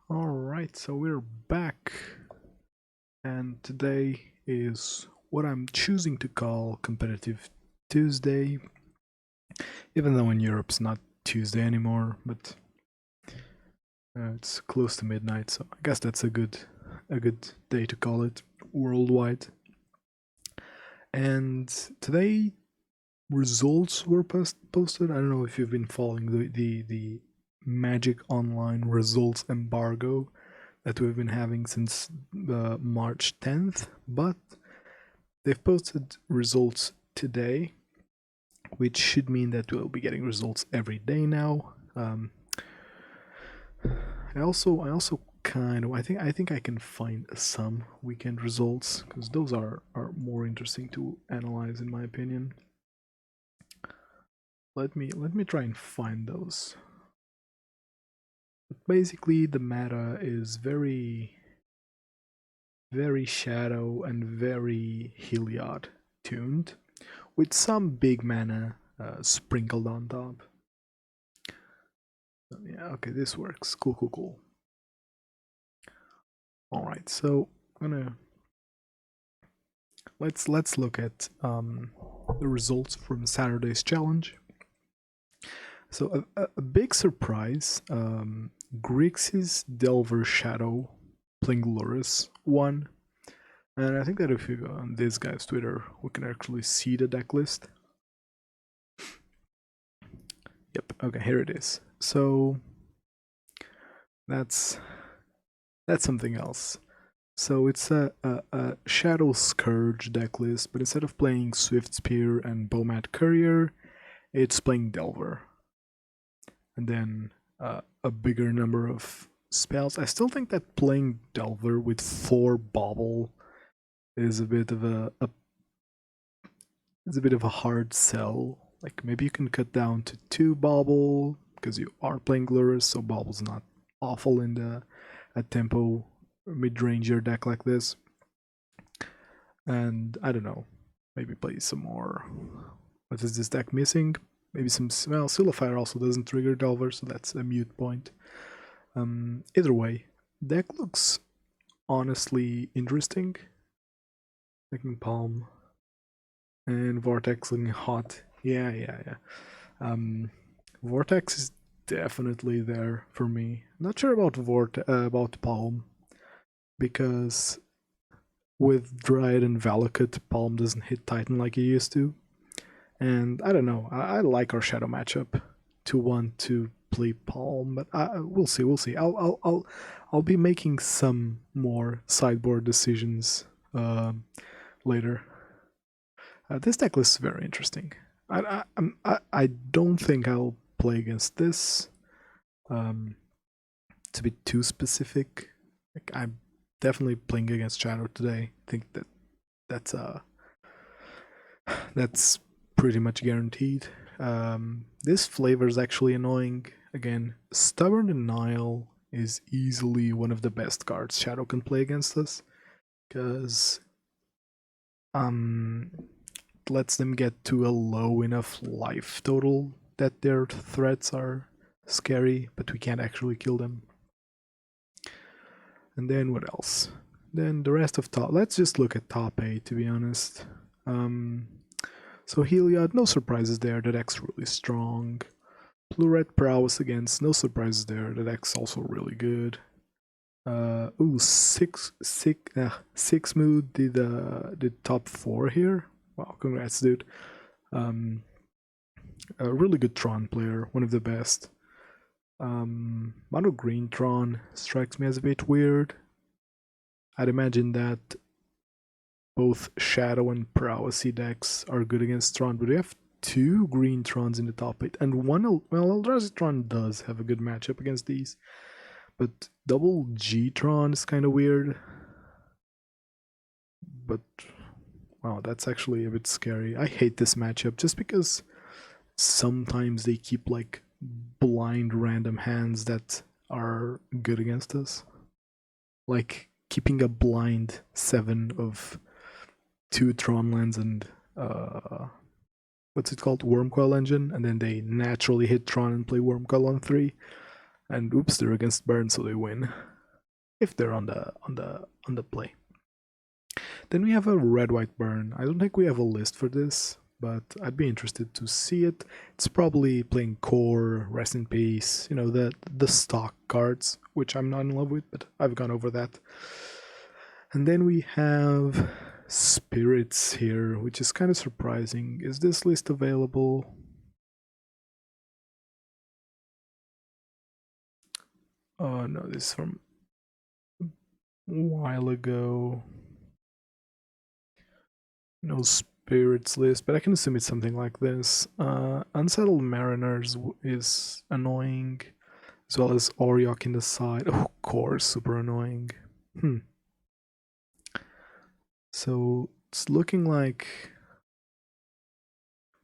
Alright, so we're back, and today is what I'm choosing to call Competitive Tuesday, even though in Europe it's not Tuesday anymore, but it's close to midnight, so I guess that's a good day to call it worldwide. And today results were posted. I don't know if you've been following the Magic Online results embargo that we've been having since March 10th, but they've posted results today, which should mean that we'll be getting results every day now. I also kind of I think I can find some weekend results because those are more interesting to analyze in my opinion. Let me try and find those. But basically, the meta is very Shadow and very Heliod tuned, with some big mana sprinkled on top. Yeah, okay, this works. Cool. All right, so I'm gonna let's look at the results from Saturday's challenge. So a big surprise, Grixis Delver Shadow playing Lurrus won, and I think that if you go on this guy's Twitter, we can actually see the deck list. Yep, okay, here it is. So that's something else. So it's a Shadow Scourge deck list, but instead of playing Swiftspear and Bomat Courier, it's playing Delver. And then a bigger number of spells. I still think that playing Delver with 4 Bauble is a bit of a hard sell. Like maybe you can cut down to 2 Bauble because you are playing Lurrus, so Bauble's not awful in a tempo mid-ranger deck like this. And I don't know, maybe play some more. What is this deck missing? Maybe some, well, Silafire also doesn't trigger Delver, so that's a mute point. Either way, deck looks honestly interesting. Taking Palm and Vortex looking hot. Yeah. Vortex is definitely there for me. Not sure about Palm, because with Dryad and Valakut, Palm doesn't hit Titan like he used to. And I don't know, I like our Shadow matchup to want to play Palm, but we'll see. I'll be making some more sideboard decisions later. This deck list is very interesting. I don't think I'll play against this. To be too specific, like I'm definitely playing against Shadow today. I think that's pretty much guaranteed. This flavor is actually annoying. Again, Stubborn Denial is easily one of the best cards Shadow can play against us, because it lets them get to a low enough life total that their threats are scary, but we can't actually kill them. And then what else? Then the rest of top. Let's just look at top 8, to be honest. So Heliod, no surprises there, the deck's really strong. Blue-red Prowess against, no surprises there, the deck's also really good. Six Mood did top 4 here. Wow, congrats, dude. A really good Tron player, one of the best. Mono Green Tron strikes me as a bit weird. I'd imagine that both Shadow and Prowessy decks are good against Tron, but we have 2 green Trons in the top 8, and one, well, Eldrazi Tron does have a good matchup against these, but double G Tron is kind of weird. But wow, that's actually a bit scary. I hate this matchup just because sometimes they keep like blind random hands that are good against us. Like keeping a blind 7 of 2 Tron lands and what's it called? Wormcoil Engine, and then they naturally hit Tron and play Wormcoil on 3. And oops, they're against burn, so they win. if they're on the play. Then we have a red-white burn. I don't think we have a list for this, but I'd be interested to see it. It's probably playing core, rest in peace, you know, the stock cards, which I'm not in love with, but I've gone over that. And then we have spirits here, which is kind of surprising. Is this list available? Oh no, this is from a while ago. No spirits list, but I can assume it's something like this. Unsettled Mariners is annoying, as well as Oriok in the side. Of course, super annoying. So it's looking like...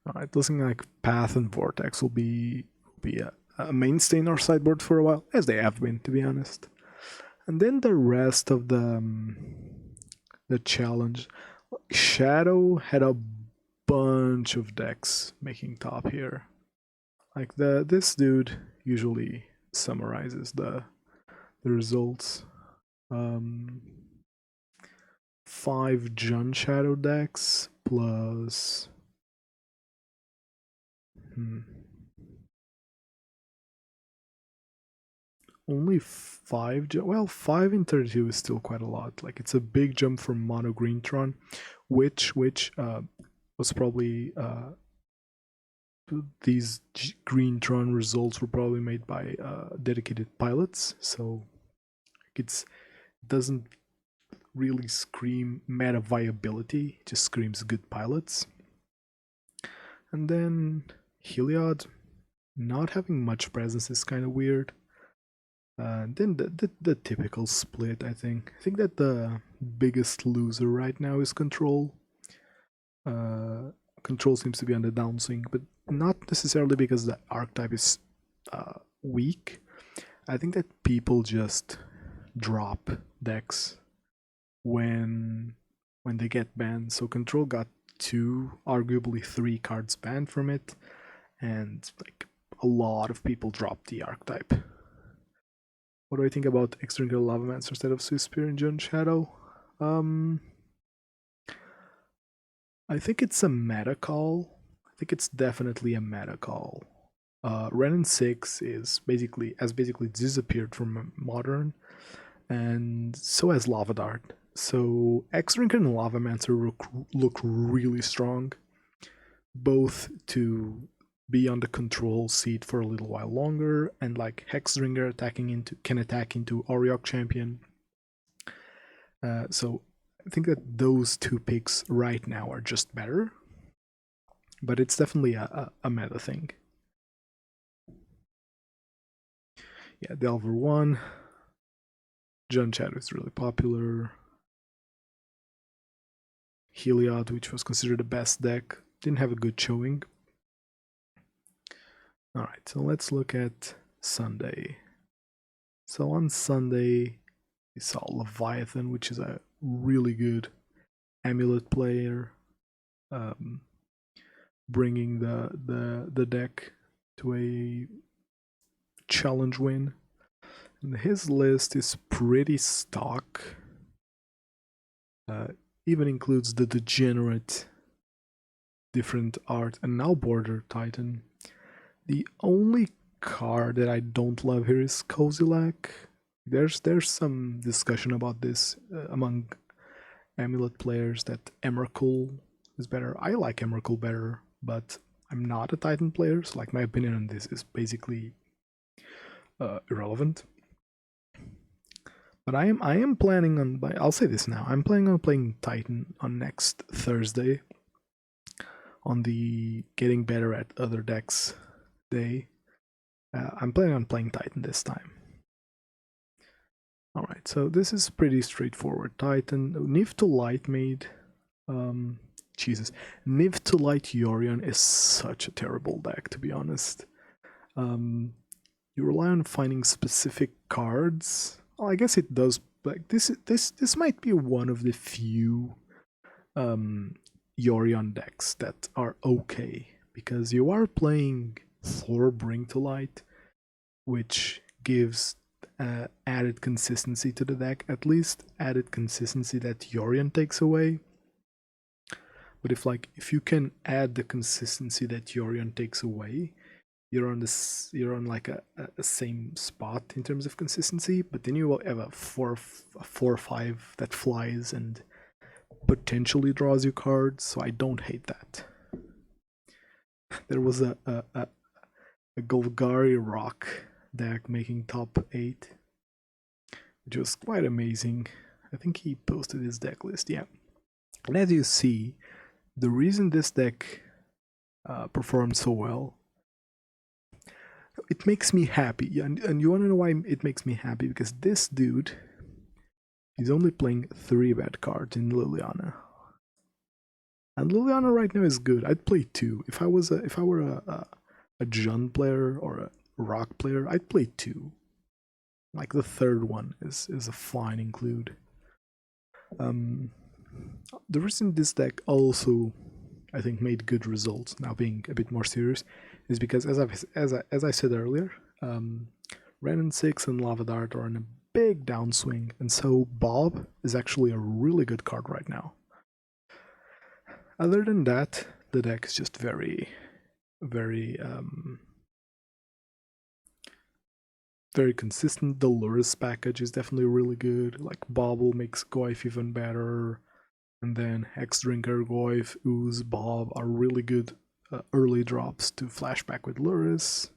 Alright, looking like Path and Vortex will be a mainstay in our sideboard for a while, as they have been, to be honest. And then the rest of the challenge. Shadow had a bunch of decks making top here. Like this dude usually summarizes the results. 5 Jun Shadow decks plus only 5. Well, 5 in 32 is still quite a lot. Like, it's a big jump from Mono Green Tron, which was probably these Green Tron results were probably made by dedicated pilots. So it doesn't really scream meta viability; it just screams good pilots. And then Heliod not having much presence is kind of weird. Then the typical split, I think. I think that the biggest loser right now is Control. Control seems to be on the downswing, but not necessarily because the archetype is weak. I think that people just drop decks when they get banned. So Control got 2, arguably 3 cards banned from it, and like a lot of people dropped the archetype. What do I think about Extrinker Lavamancer instead of Swiftspear and Jun Shadow? I think it's a meta call. I think it's definitely a meta call. Renin 6 is basically disappeared from Modern, and so has Lava Dart. So Extrinker and Lavamancer look really strong, both to be on the control seat for a little while longer, and like Hexdringer can attack into Oriok Champion. So I think that those 2 picks right now are just better, but it's definitely a meta thing. Yeah, Delver 1. Jun Shadow is really popular. Heliod, which was considered the best deck, didn't have a good showing. Alright, so let's look at Sunday. So on Sunday, we saw Leviathan, which is a really good amulet player, bringing the deck to a challenge win. And his list is pretty stock. Even includes the Degenerate, Different Art, and now Border Titan. The only card that I don't love here is Kozilek. There's some discussion about this among amulet players that Emrakul is better. I like Emrakul better, but I'm not a Titan player, so like my opinion on this is basically irrelevant. But I am planning on, I'll say this now, I'm planning on playing Titan on next Thursday on the Getting Better at Other Decks day. I'm planning on playing Titan this time. Alright, so this is pretty straightforward. Titan, Niv to Lightmaid. Jesus. Niv to Light Yorion is such a terrible deck, to be honest. You rely on finding specific cards. Well, I guess it does. Like this might be one of the few Yorion decks that are okay, because you are playing 4 Bring to Light, which gives added consistency to the deck, at least added consistency that Yorion takes away. But if you can add the consistency that Yorion takes away, you're on like a same spot in terms of consistency, but then you will have a 4/5 that flies and potentially draws you cards, so I don't hate that. There was a Golgari Rock deck making top 8, which was quite amazing. I think he posted his deck list, yeah. And as you see, the reason this deck performed so well, it makes me happy. And you want to know why it makes me happy? Because this dude is only playing 3 bad cards in Liliana. And Liliana right now is good. I'd play 2. If I were a Jund player or a Rock player, I'd play 2. Like the third one is a fine include. The reason this deck also, I think, made good results, now being a bit more serious, is because as I said earlier, Ren 6 and Lava Dart are in a big downswing, and so Bob is actually a really good card right now. Other than that, the deck is just very consistent. The Luris package is definitely really good. Like Bobble makes Goyf even better, and then Hexdrinker, Goyf, Ooze, Bob are really good early drops to flashback with Luris.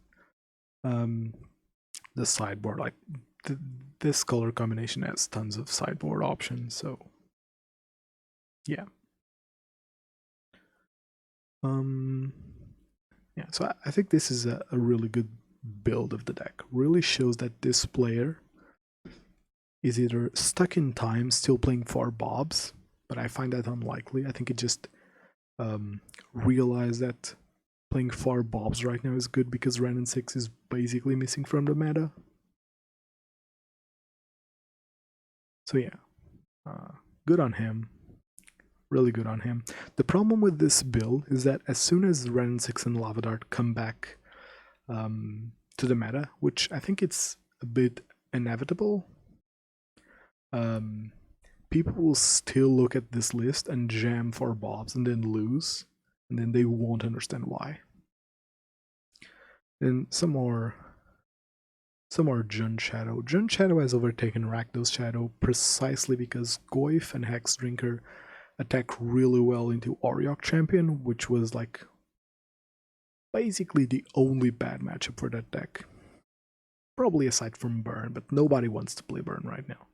The sideboard, like this color combination has tons of sideboard options, so yeah. Yeah, so I think this is a really good build of the deck. Really shows that this player is either stuck in time still playing 4 Bobs, but I find that unlikely. I think it just realized that playing 4 Bobs right now is good because Ren 6 is basically missing from the meta. So yeah, good on him. Really good on him. The problem with this build is that as soon as Ren 6 and Lava Dart come back to the meta, which I think it's a bit inevitable, people will still look at this list and jam 4 Bobs and then lose, and then they won't understand why. And some more Jund Shadow. Jund Shadow has overtaken Rakdos Shadow precisely because Goyf and Hexdrinker attack really well into Oriok Champion, which was like basically the only bad matchup for that deck. Probably aside from Burn, but nobody wants to play Burn right now.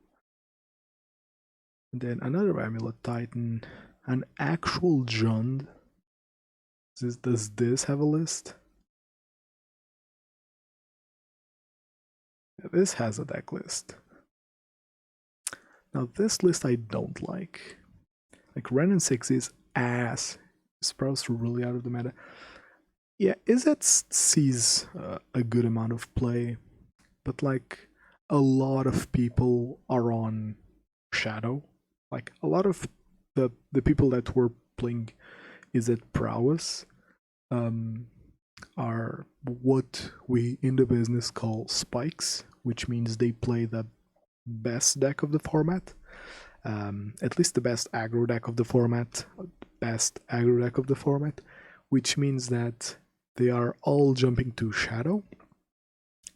And then another Amulet Titan, an actual Jund. Does this have a list? Yeah, this has a deck list. Now this list I don't like. Like Ren 6 is ass. Sprout's really out of the meta. Yeah, Izzet sees a good amount of play, but like a lot of people are on Shadow. Like a lot of the people that were playing Izzet Prowess are what we in the business call spikes, which means they play the best deck of the format. At least the best aggro deck of the format, which means that they are all jumping to Shadow.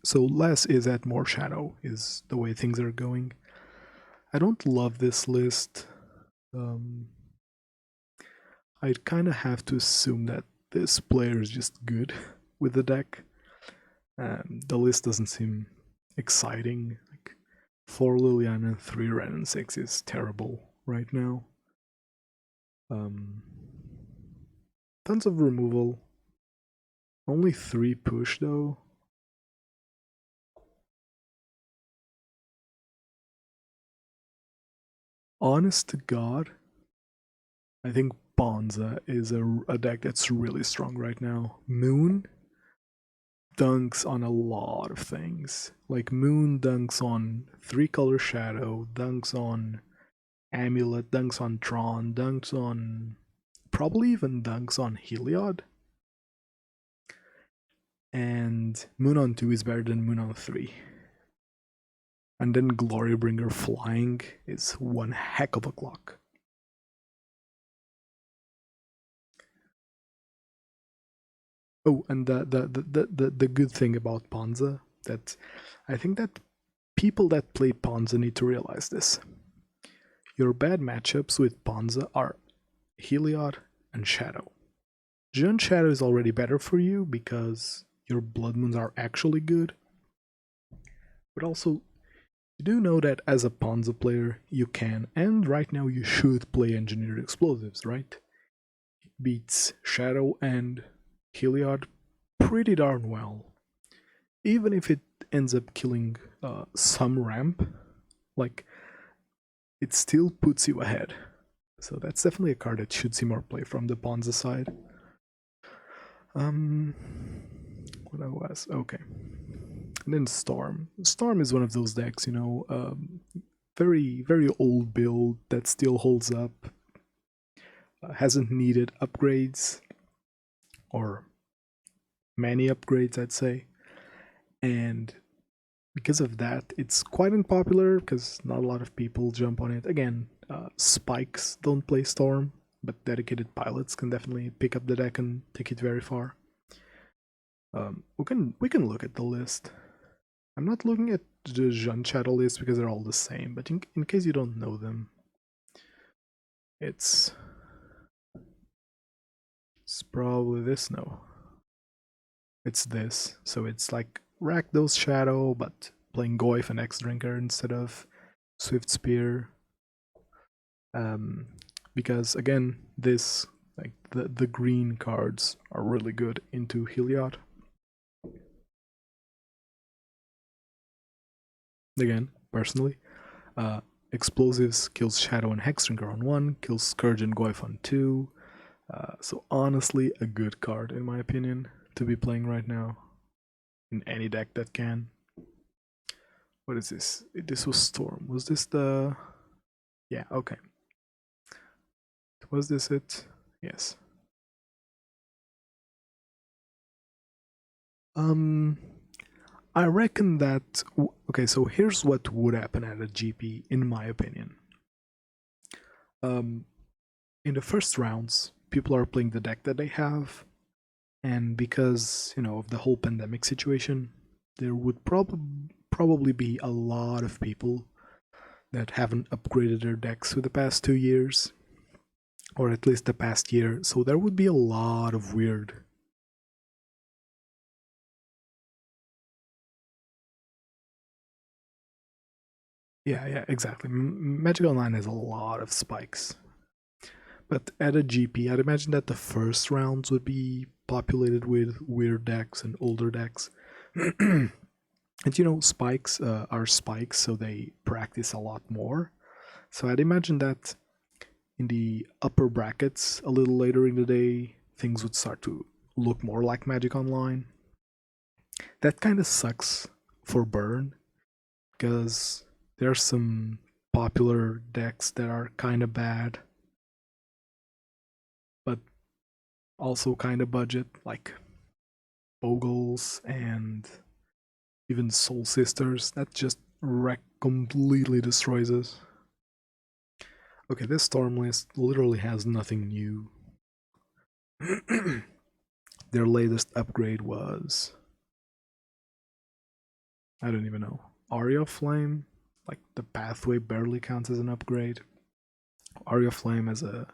So less is at more Shadow is the way things are going. I don't love this list. I'd kind of have to assume that this player is just good with the deck. The list doesn't seem exciting. Like 4 Liliana, 3 Ren 6 is terrible right now. Tons of removal. Only 3 push though. Honest to God, I think Bonza is a deck that's really strong right now. Moon dunks on a lot of things. Like Moon dunks on 3-color Shadow, dunks on Amulet, dunks on Tron, dunks on... probably even dunks on Heliod. And Moon on 2 is better than Moon on 3. And then Glorybringer flying is one heck of a clock. Oh, and the good thing about Ponza, that I think that people that play Ponza need to realize this. Your bad matchups with Ponza are Heliod and Shadow. Jund Shadow is already better for you because your Blood Moons are actually good. But also, you do know that as a Ponza player, you can, and right now you should play Engineered Explosives, right? It beats Shadow and Heliod pretty darn well. Even if it ends up killing some ramp, like, it still puts you ahead. So that's definitely a card that should see more play from the Ponza side. What I was, okay. And then Storm. Storm is one of those decks, you know, very, very old build that still holds up. Hasn't needed upgrades, or many upgrades, I'd say. And because of that, it's quite unpopular because not a lot of people jump on it. Again, spikes don't play Storm, but dedicated pilots can definitely pick up the deck and take it very far. We can look at the list. I'm not looking at the Jund Shadow list because they're all the same, but in case you don't know them, it's probably this. No, it's this. So it's like Rakdos Shadow, but playing Goyf and X-Drinker instead of Swiftspear. Because again, this, like, the green cards are really good into Heliod. Again, personally, Explosives kills Shadow and Hexdrinker on 1, kills Scourge and Goyf on 2. So honestly, a good card in my opinion to be playing right now in any deck that can. What is this? This was Storm. Was this the... Yeah, okay. Was this it? Yes. I reckon that... Okay, so here's what would happen at a GP, in my opinion. In the first rounds, people are playing the deck that they have, and because, you know, of the whole pandemic situation, there would probably be a lot of people that haven't upgraded their decks for the past 2 years, or at least the past year, so there would be a lot of weird... Yeah, exactly. Magic Online has a lot of spikes. But at a GP, I'd imagine that the first rounds would be populated with weird decks and older decks. And you know, spikes are spikes, so they practice a lot more. So I'd imagine that in the upper brackets, a little later in the day, things would start to look more like Magic Online. That kind of sucks for Burn, because there's some popular decks that are kind of bad, but also kind of budget, like Bogles and even Soul Sisters. That just completely destroys us. Okay, this Storm list literally has nothing new. Their latest upgrade was... I don't even know. Aria Flame? Like, the pathway barely counts as an upgrade. Aria Flame as a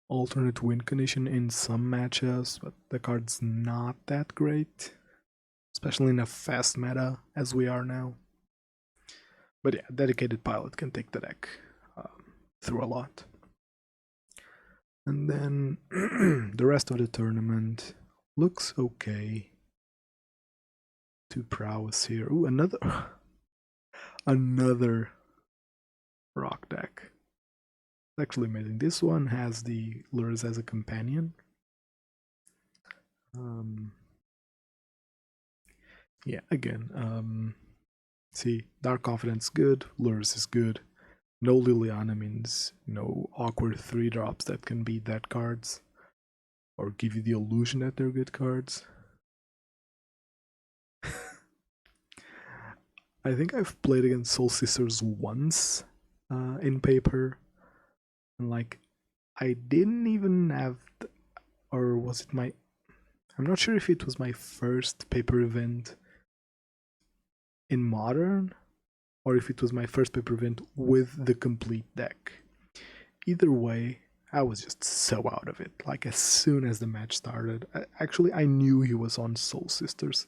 alternate win condition in some matchups, but the card's not that great, especially in a fast meta as we are now. But yeah, dedicated pilot can take the deck through a lot. And then the rest of the tournament looks okay. 2 prowess here. Ooh, another rock deck. It's actually amazing. This one has the Lures as a companion. Yeah, again, see, Dark Confidence good, Lures is good. No Liliana means no awkward 3-drops that can beat that cards, or give you the illusion that they're good cards. I think I've played against Soul Sisters once in paper, and like I didn't even have, or was it my? I'm not sure if it was my first paper event in Modern, or if it was my first paper event with the complete deck. Either way, I was just so out of it. Like as soon as the match started, I knew he was on Soul Sisters,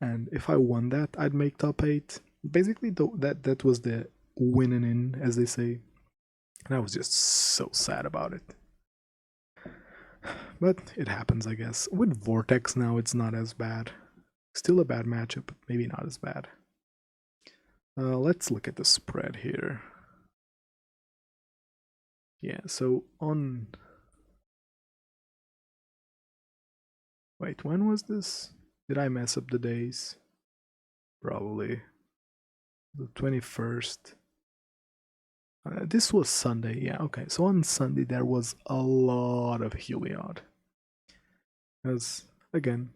and if I won that, I'd make top 8. Basically, that was the winning in, as they say, and I was just so sad about it. But it happens, I guess. With Vortex now, it's not as bad. Still a bad matchup, but maybe not as bad. Let's look at the spread here. Yeah, so on... Wait, when was this? Did I mess up the days? Probably. The 21st. This was Sunday, yeah, okay. So on Sunday there was a lot of Heliod. As, again...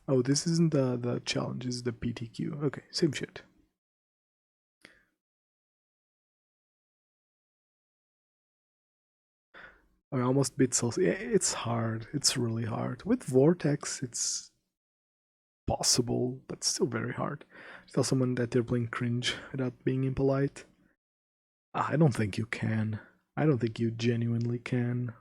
Oh, this isn't the challenge, this is the PTQ. Okay, same shit. I almost beat Souls. Yeah, it's hard. It's really hard. With Vortex, it's possible, but still very hard. Tell someone that they're playing cringe without being impolite. I don't think you can. I don't think you genuinely can.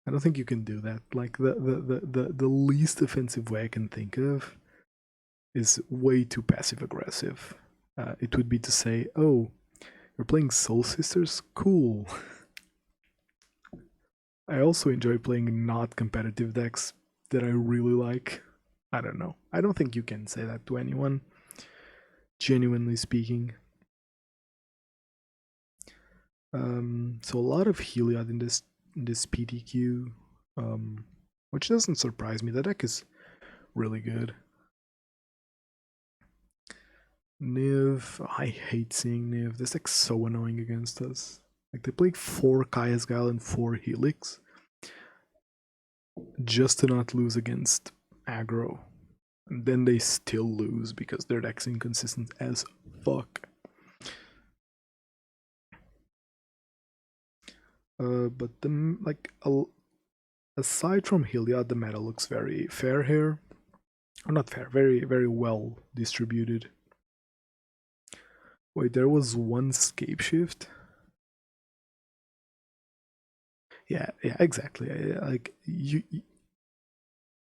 I don't think you can do that. Like the least offensive way I can think of is way too passive aggressive. It would be to say, "Oh, you're playing Soul Sisters? Cool." I also enjoy playing not competitive decks that I really like. I don't know. I don't think you can say that to anyone, genuinely speaking. So a lot of Heliod in this PTQ, which doesn't surprise me. The deck is really good. Niv, I hate seeing Niv. This deck's so annoying against us. Like they play 4 Exile and 4 Helix just to not lose against aggro. And then they still lose because their deck's inconsistent as fuck. But aside from Heliod, the meta looks very fair here. Or not fair, very, very well distributed. Wait, there was one scape shift? Yeah, exactly. Like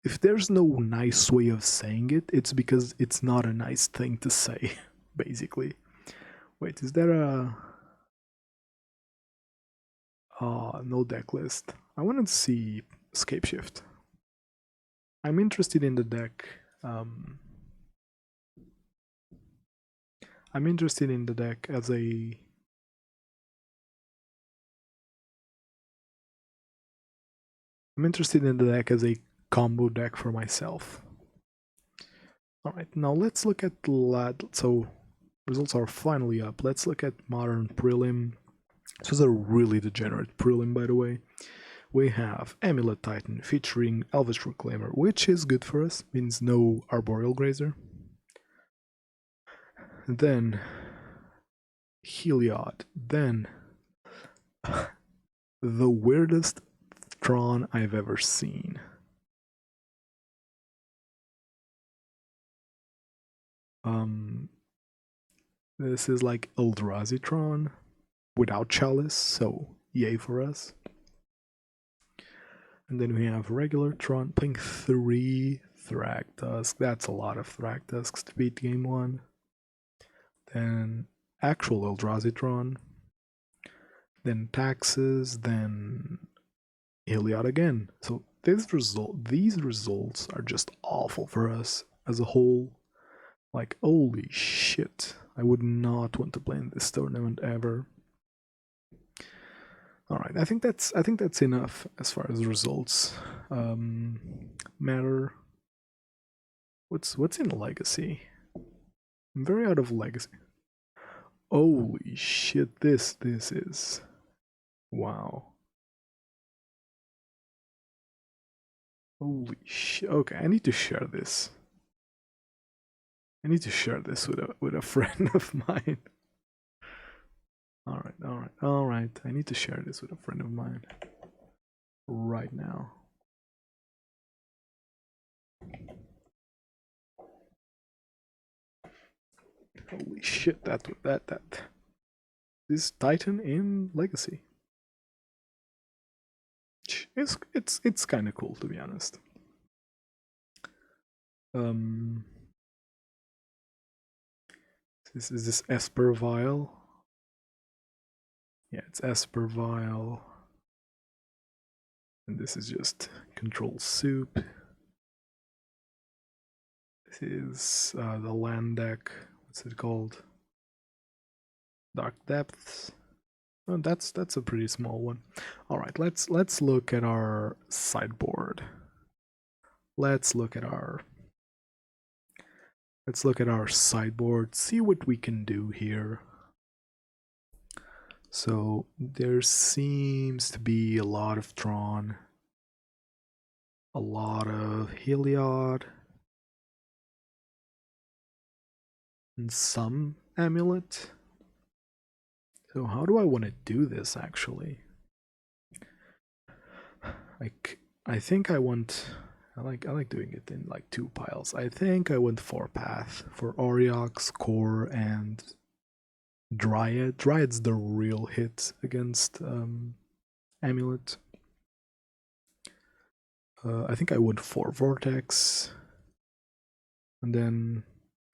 if there's no nice way of saying it, it's because it's not a nice thing to say, basically. Wait, is there a... no Decklist. I want to see Scape Shift. I'm interested in the deck. I'm interested in the deck as a... I'm interested in the deck as a combo deck for myself. Alright, now let's look at... So, results are finally up. Let's look at Modern Prelim. This was a really degenerate Prelim, by the way. We have Amulet Titan featuring Elvish Reclaimer, which is good for us, means no Arboreal Grazer. Then Heliod, then the weirdest Tron I've ever seen. This is like Eldrazi Tron without Chalice, so yay for us. And then we have regular Tron playing 3 Thragtusk. That's a lot of Thragtusks to beat game 1. Then actual Eldrazi Tron. Then Taxes, then Heliod again. So these results are just awful for us as a whole. Like, holy shit. I would not want to play in this tournament ever. Alright, I think that's enough as far as results matter. What's in Legacy? I'm very out of Legacy. Holy shit, this is... Wow. Holy shit. Okay, I need to share this. I need to share this with a friend of mine. Alright, alright, alright. I need to share this with a friend of mine. Right now. Holy shit, that. This Titan in Legacy. It's kind of cool, to be honest. Is this Esper Vial? Yeah, it's Esper Vial. And this is just Control Soup. This is the land deck. What's it called? Dark Depths. Oh, that's a pretty small one. All right, let's look at our sideboard. Let's look at our sideboard. See what we can do here. So there seems to be a lot of Tron, a lot of Heliod, and some Amulet. So how do I want to do this actually? Like, I think I want. I like doing it in like 2 piles. I think I want 4 path for Oriox, Core, and Dryad. Dryad's the real hit against Amulet. I think I want 4 Vortex. And then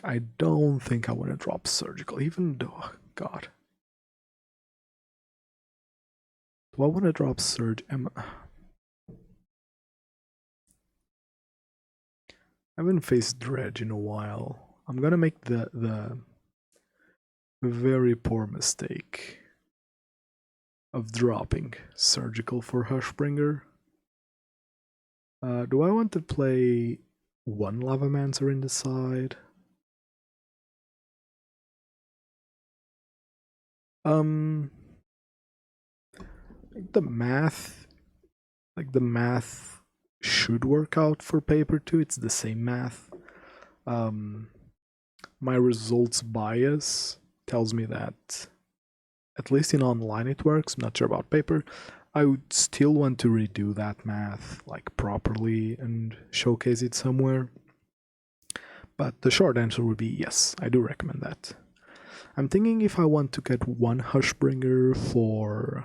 I don't think I want to drop Surgical, even though, oh god. Do I want to drop Surge? I haven't faced Dredge in a while. I'm gonna make the very poor mistake of dropping Surgical for Hushbringer. Do I want to play 1 Lavamancer in the side? The math should work out for paper too. It's the same math. My results bias tells me that at least in online it works. I'm not sure about paper. I would still want to redo that math like properly and showcase it somewhere. But the short answer would be yes, I do recommend that. I'm thinking if I want to get 1 Hushbringer for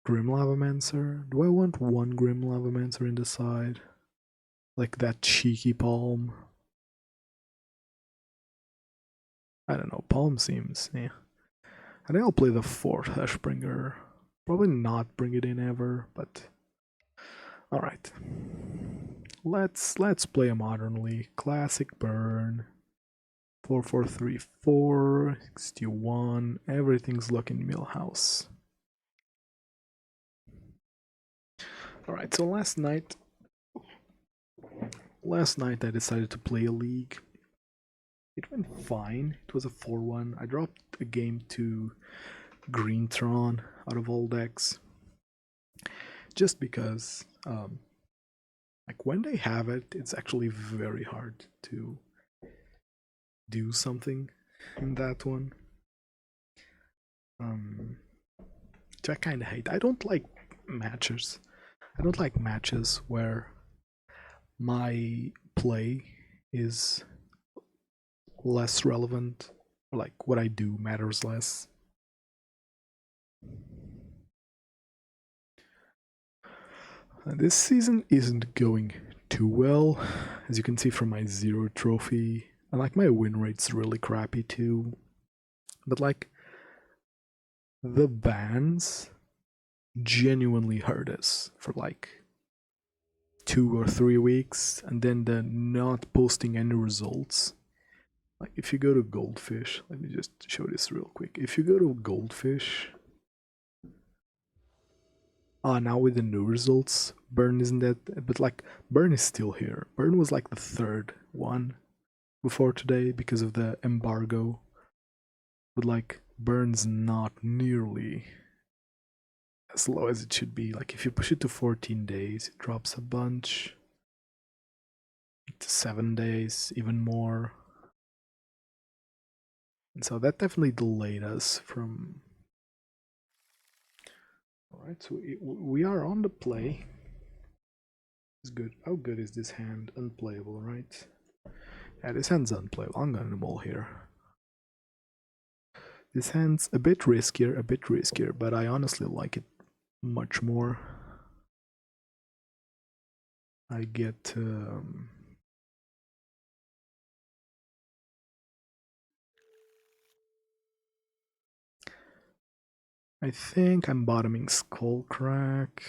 Grim Lavamancer. Do I want 1 Grim Lavamancer in the side? Like that cheeky Palm? I don't know, Palm seems, yeah. I think I'll play the 4th Hushbringer. Probably not bring it in ever, but alright. Let's play a Modern League. Classic Burn. 4434, 61, everything's looking Millhouse. Alright, so last night I decided to play a league. It went fine. It was a 4-1. I dropped a game to Green Tron out of all decks. Just because like when they have it, it's actually very hard to do something in that one. Which I kinda hate. I don't like matches. I don't like matches where my play is less relevant, or like what I do matters less. This season isn't going too well, as you can see from my 0 trophy, and like my win rate's really crappy too. But like the bans genuinely hurt us for like 2 or 3 weeks, and then the not posting any results. Like if you go to Goldfish, let me just show this real quick. If you go to Goldfish, now with the new results, Burn isn't that, but like Burn is still here. Burn was like the 3rd one before today because of the embargo, but like Burn's not nearly as low as it should be. Like if you push it to 14 days, it drops a bunch. To 7 days, even more. And so that definitely delayed us from... Alright, so we are on the play. It's good. How good is this hand? Unplayable, right? Yeah, this hand's unplayable. I'm gonna mull here. This hand's a bit riskier, but I honestly like it much more. I get I think I'm bottoming Skullcrack.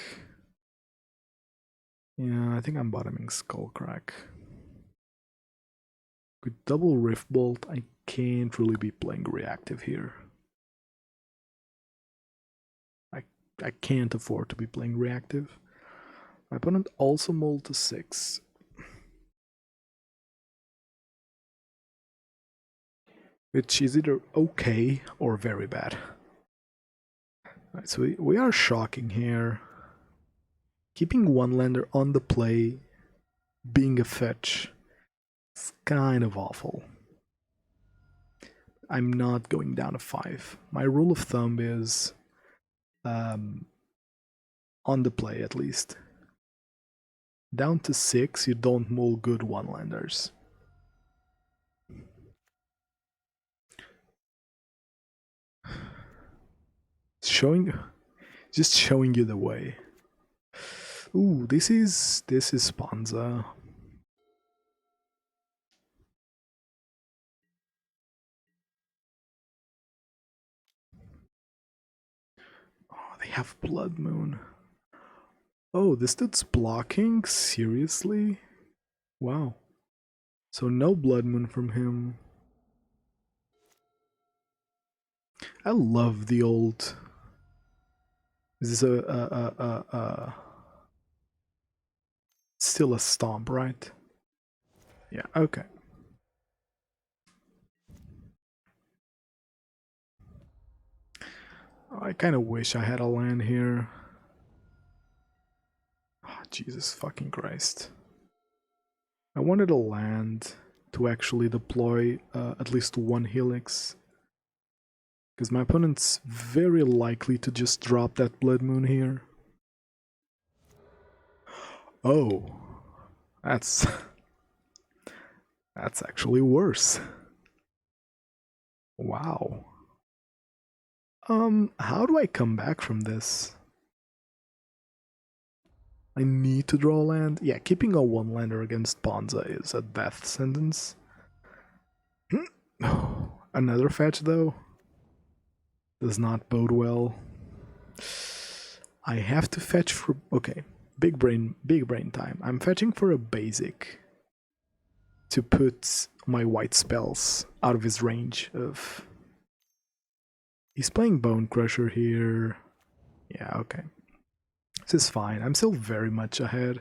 Yeah, I think I'm bottoming Skullcrack. With double Rift Bolt, I can't really be playing reactive here. I can't afford to be playing reactive. My opponent also mulled to 6. Which is either okay or very bad. Right, so we are shocking here. Keeping one lander on the play, being a fetch, it's kind of awful. I'm not going down to 5. My rule of thumb is on the play at least. Down to 6, you don't mull good one-landers. Just showing you the way. Ooh, this is Sponza. Oh, they have Blood Moon. Oh, this dude's blocking? Seriously? Wow. So no Blood Moon from him. I love the old... Is this still a stomp, right? Yeah, okay. I kind of wish I had a land here. Oh, Jesus fucking Christ. I wanted a land to actually deploy at least one Helix. Because my opponent's very likely to just drop that Blood Moon here. Oh, that's actually worse. Wow. How do I come back from this? I need to draw land? Yeah, keeping a one-lander against Bonza is a death sentence. Another fetch, though? Does not bode well. I have to fetch for... Okay, big brain time. I'm fetching for a basic to put my white spells out of his range of... He's playing Bone Crusher here. Yeah, okay. This is fine. I'm still very much ahead.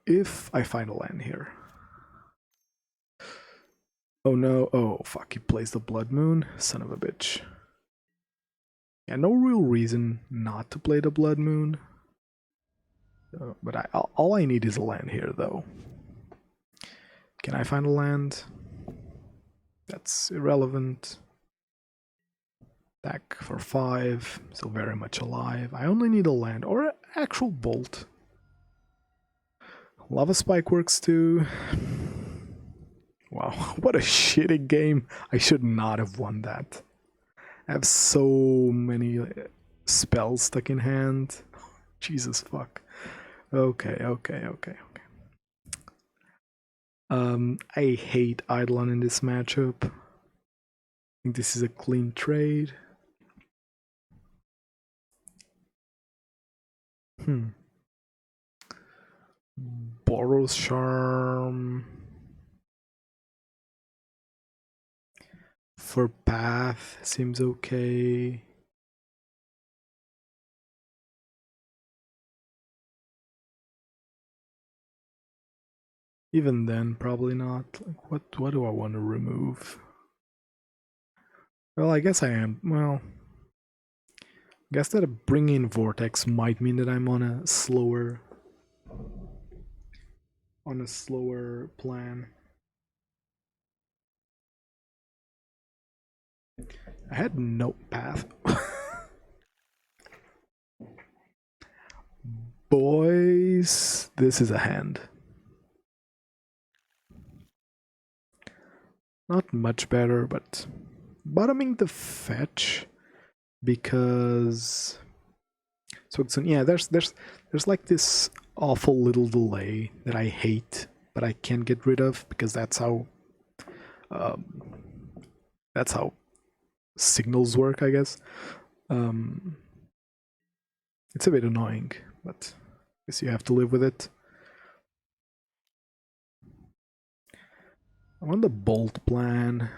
If I find a land here. Oh no. Oh, fuck. He plays the Blood Moon. Son of a bitch. Yeah, no real reason not to play the Blood Moon. But all I need is a land here, though. Can I find a land? That's irrelevant. Attack for 5. Still very much alive. I only need a land or an actual bolt. Lava Spike works too. Wow, what a shitty game. I should not have won that. I have so many spells stuck in hand. Jesus fuck. Okay. I hate Eidolon in this matchup. I think this is a clean trade. Boros Charm. For path seems okay. Even then, probably not. Like, what do I want to remove? Well, I guess I am. Well, Guess that bringing Vortex might mean that I'm on a slower plan. I had no path. Boys, this is a hand. Not much better, but bottoming the fetch because so it's yeah, there's like this awful little delay that I hate, but I can't get rid of because that's how signals work, I guess. It's a bit annoying, but I guess you have to live with it. I'm on the bolt plan.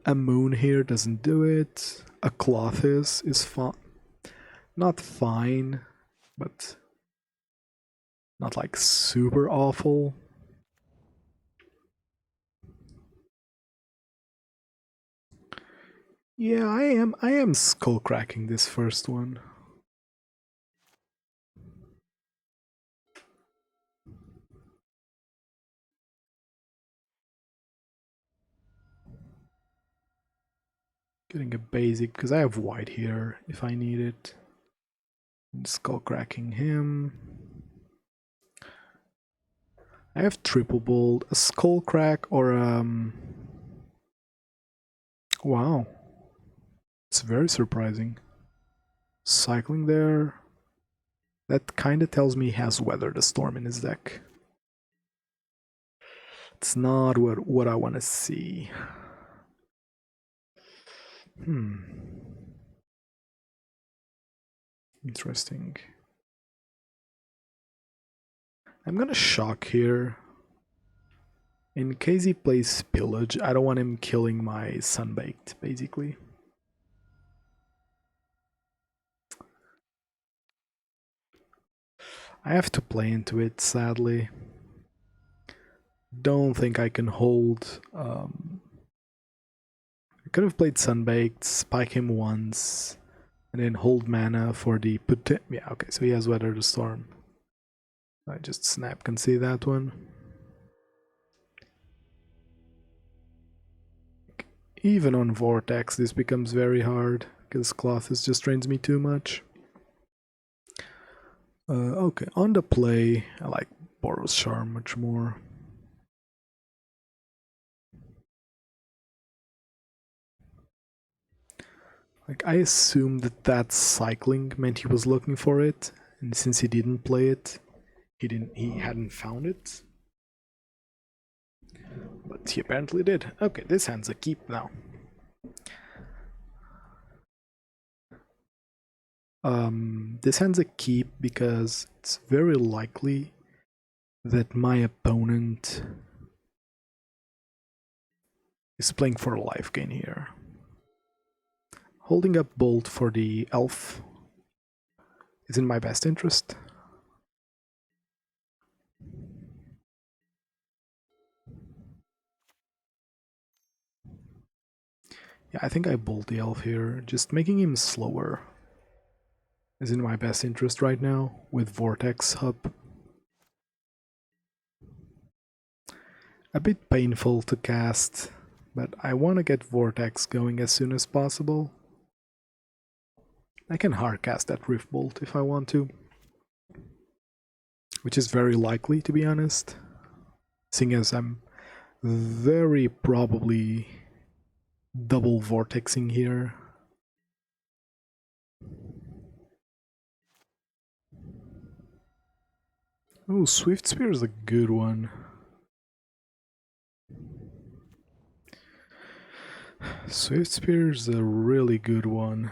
A moon here doesn't do it. A cloth is fine. Not fine, but not like super awful. Yeah, I am skullcracking this first one. Getting a basic because I have white here if I need it. Skullcracking him. I have triple bolt, a skullcrack or wow. It's very surprising. Cycling there. That kind of tells me he has Weather the Storm in his deck. It's not what I want to see. Interesting. I'm gonna shock here. In case he plays Pillage, I don't want him killing my Sunbaked, basically. I have to play into it, sadly. Don't think I can hold. I could have played Sunbaked, spike him once, and then hold mana for the yeah, okay, so he has Weather the Storm. I just snap can see that one. Even on Vortex, this becomes very hard because Cloth just drains me too much. Okay, on the play, I like Boros Charm much more. Like, I assumed that cycling meant he was looking for it, and since he didn't play it, he hadn't found it. But he apparently did. Okay, this hand's a keep now. This hand's a keep because it's very likely that my opponent is playing for a life gain here. Holding up Bolt for the elf is in my best interest. Yeah, I think I Bolt the elf here, just making him slower is in my best interest right now with Vortex up. A bit painful to cast, but I want to get Vortex going as soon as possible. I can hardcast that Rift Bolt if I want to, which is very likely, to be honest, seeing as I'm very probably double Vortexing here. Oh, Swiftspear is a good one. Swiftspear is a really good one.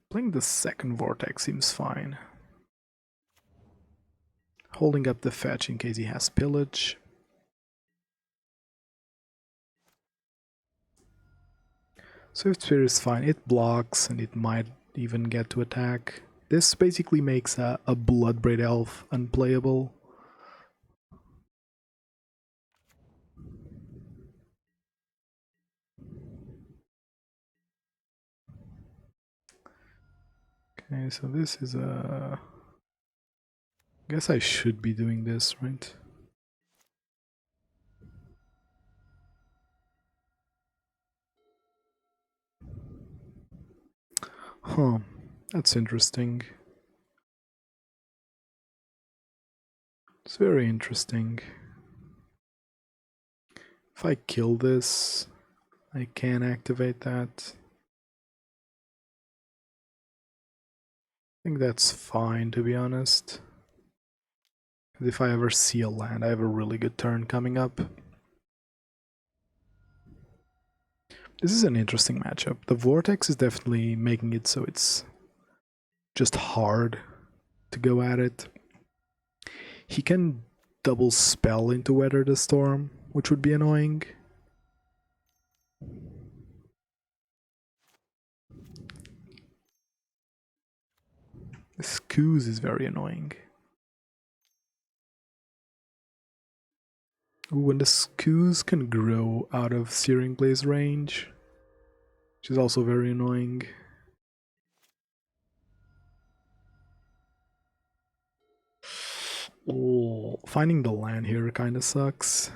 Playing the second Vortex seems fine. Holding up the fetch in case he has Pillage. Swiftspear is fine. It blocks and it might even get to attack. This basically makes a Bloodbraid Elf unplayable. Okay, so this is a... Guess I should be doing this, right? Huh, that's interesting. It's very interesting. If I kill this, I can activate that. I think that's fine, to be honest. If I ever see a land, I have a really good turn coming up. This is an interesting matchup. The Vortex is definitely making it so it's just hard to go at it. He can double spell into Weather the Storm, which would be annoying. This Coos is very annoying. Ooh, and the Coos can grow out of Searing Blaze range, which is also very annoying. Oh, finding the land here kinda sucks.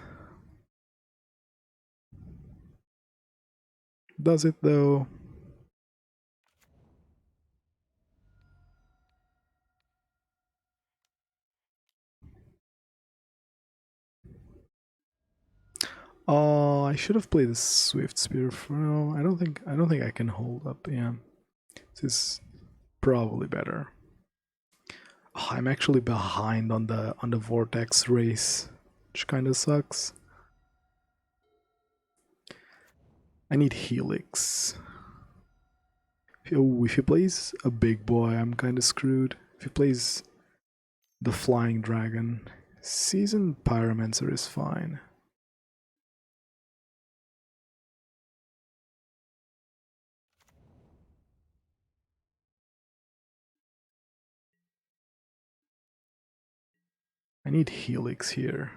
Does it though? Oh, I should have played the Swiftspear. No, I don't think I can hold up. Yeah, this is probably better. Oh, I'm actually behind on the Vortex race, which kind of sucks. I need Helix. Oh, if he plays a big boy, I'm kind of screwed. If he plays the Flying Dragon, Seasoned Pyromancer is fine. I need Helix here.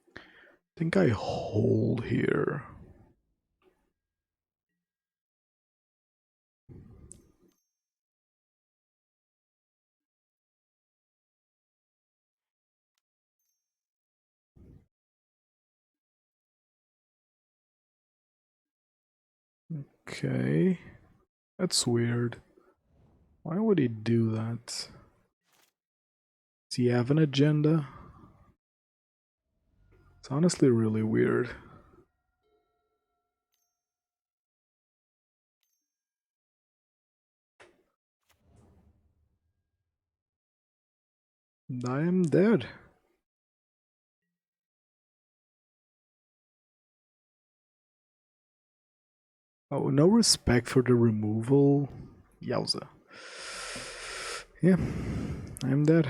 I think I hold here. Okay, that's weird. Why would he do that? Does he have an agenda? It's honestly really weird. And I am dead. Oh, no respect for the removal? Yowza. Yeah, I'm dead.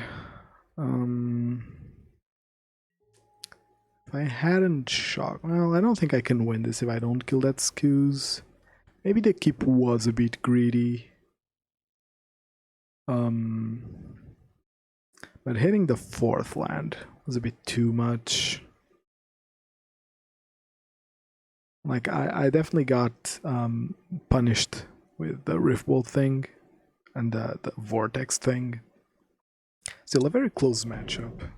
If I hadn't shocked... Well, I don't think I can win this if I don't kill that Skews. Maybe the keep was a bit greedy. But hitting the fourth land was a bit too much. Like, I definitely got punished with the Riftbolt thing and the Vortex thing. Still a very close matchup.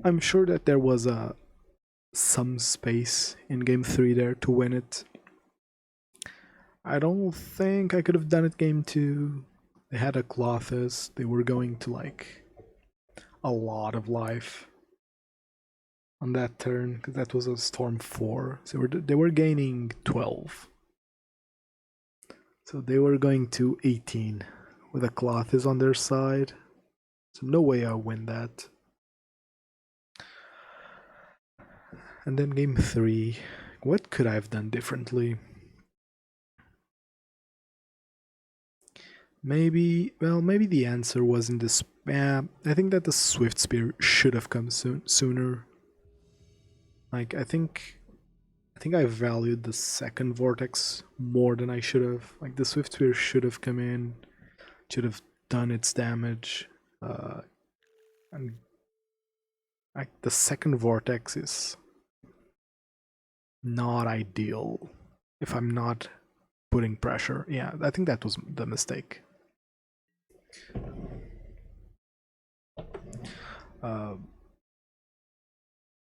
I'm sure that there was some space in game 3 there to win it. I don't think I could have done it game 2. They had a Clothis. They were going to like a lot of life on that turn because that was a Storm 4. So they were gaining 12. So they were going to 18 with a Clothis on their side. So no way I'll win that. And then game 3. What could I have done differently? Maybe the answer was in the spam. I think that the Swiftspear should have come sooner. Like, I think I valued the second Vortex more than I should have. Like, the Swiftspear should have come in, should have done its damage, and like the second Vortex is not ideal if I'm not putting pressure. Yeah, I think that was the mistake.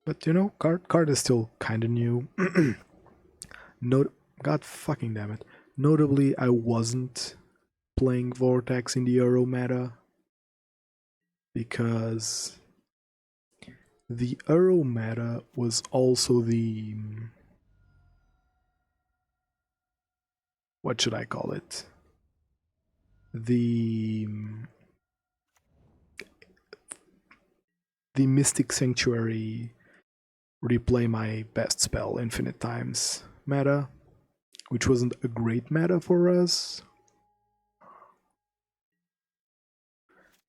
But you know, card is still kind of new. God fucking damn it. Notably, I wasn't playing Vortex in the Euro meta because the Euro meta was also the, what should I call it? The Mystic Sanctuary replay my best spell infinite times meta, which wasn't a great meta for us.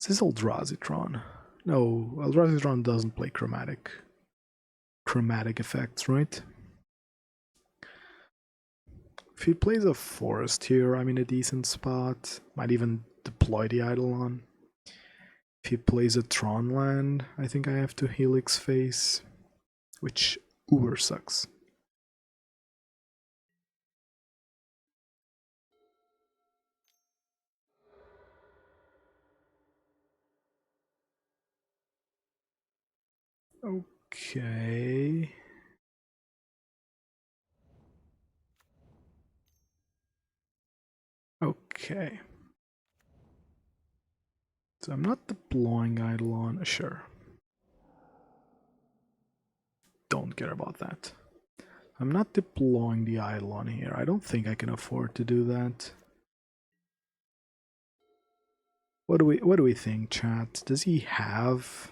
Is this Eldrazi-tron? No, Eldrazi-tron doesn't play chromatic effects, right? If he plays a forest here, I'm in a decent spot. Might even deploy the Eidolon. If he plays a Tron land, I think I have to Helix face, which uber sucks. Okay. Okay. So I'm not deploying Eidolon, sure. Don't care about that. I'm not deploying the Eidolon here. I don't think I can afford to do that. What do we think, chat? Does he have?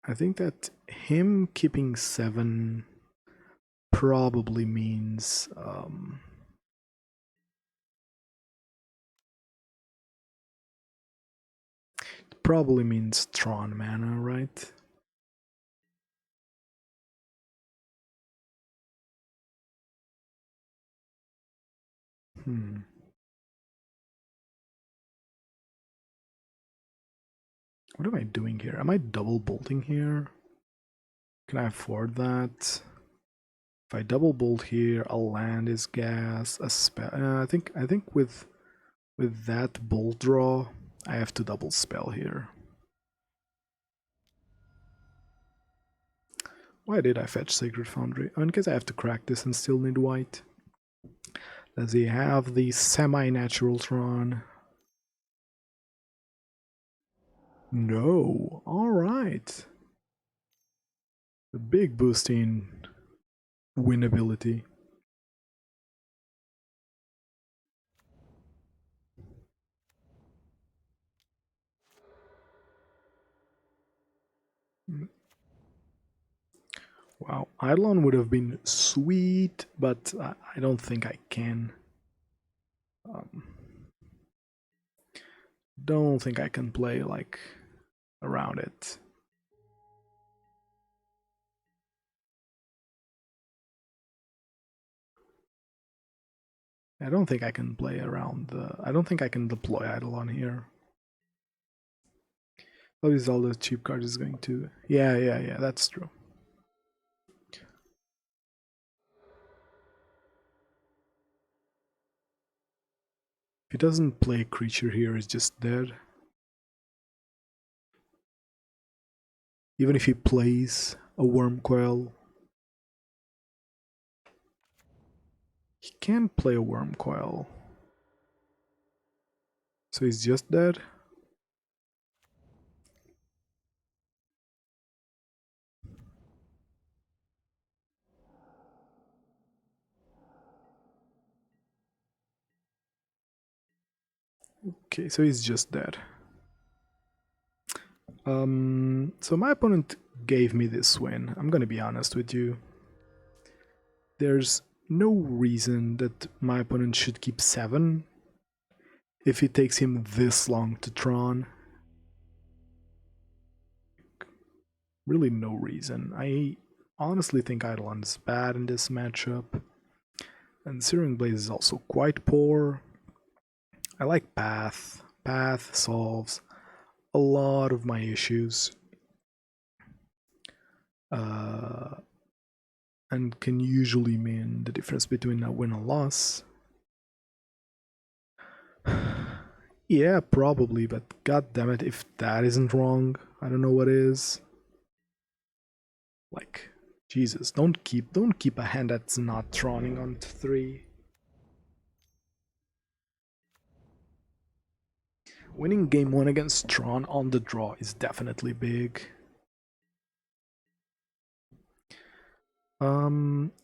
I think that him keeping 7 probably means Tron mana, right? What am I doing here? Am I double bolting here? Can I afford that? If I double bolt here, a land is gas, a spell. I think with that bolt draw, I have to double spell here. Why did I fetch Sacred Foundry? Oh, in case I have to crack this and still need white. Does he have the semi-natural Tron? No. Alright. A big boost in winnability. Wow, Eidolon would have been sweet, but I don't think I can. Don't think I can play like around it. I don't think I can play around the. I don't think I can deploy Eidolon here. Oh, these all the cheap cards is going to. Yeah, that's true. If he doesn't play a creature here, he's just dead. Even if he plays a Wormcoil, he can't play a Wormcoil. So he's just dead? Okay, so he's just dead. So my opponent gave me this win. I'm gonna be honest with you. There's no reason that my opponent should keep 7 if it takes him this long to Tron. Really no reason. I honestly think Eidolon is bad in this matchup. And Searing Blaze is also quite poor. I like Path. Path solves a lot of my issues. And can usually mean the difference between a win and a loss. Yeah, probably, but god damn it, if that isn't wrong, I don't know what is. Like, Jesus, don't keep a hand that's not Troning on 3. Winning game 1 against Tron on the draw is definitely big.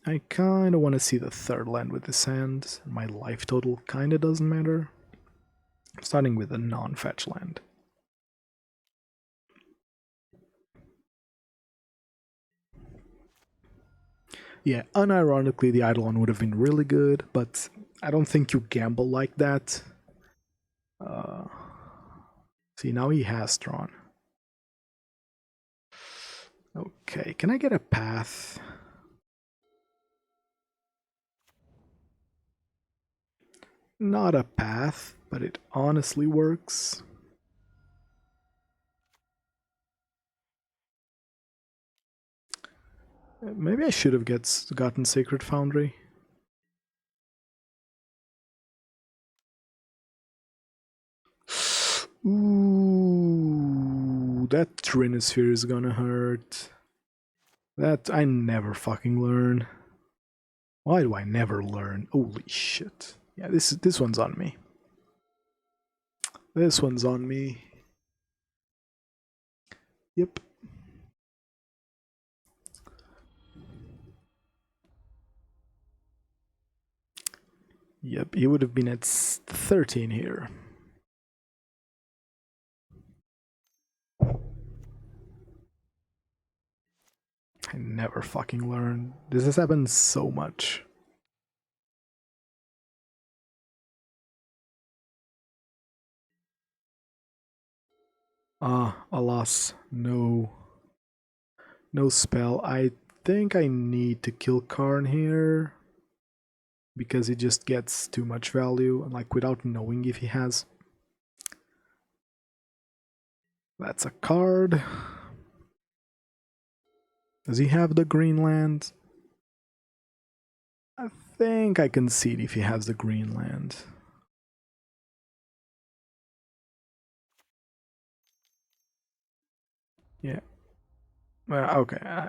I kinda wanna see the third land with this hand. My life total kinda doesn't matter. I'm starting with a non-fetch land. Yeah, unironically the Eidolon would have been really good, but I don't think you gamble like that. See, now he has Tron. Okay, can I get a path? Not a path, but it honestly works. Maybe I should have gotten Sacred Foundry. Ooh, that Trinisphere is gonna hurt. That I never fucking learn. Why do I never learn? Holy shit. Yeah, this one's on me. This one's on me. Yep. Yep, he would have been at 13 here. I never fucking learn. This has happened so much. Ah, alas, no. No spell. I think I need to kill Karn here. Because he just gets too much value, and like without knowing if he has. That's a card. Does he have the green land? I think I can see it if he has the green land. Yeah. Well, okay.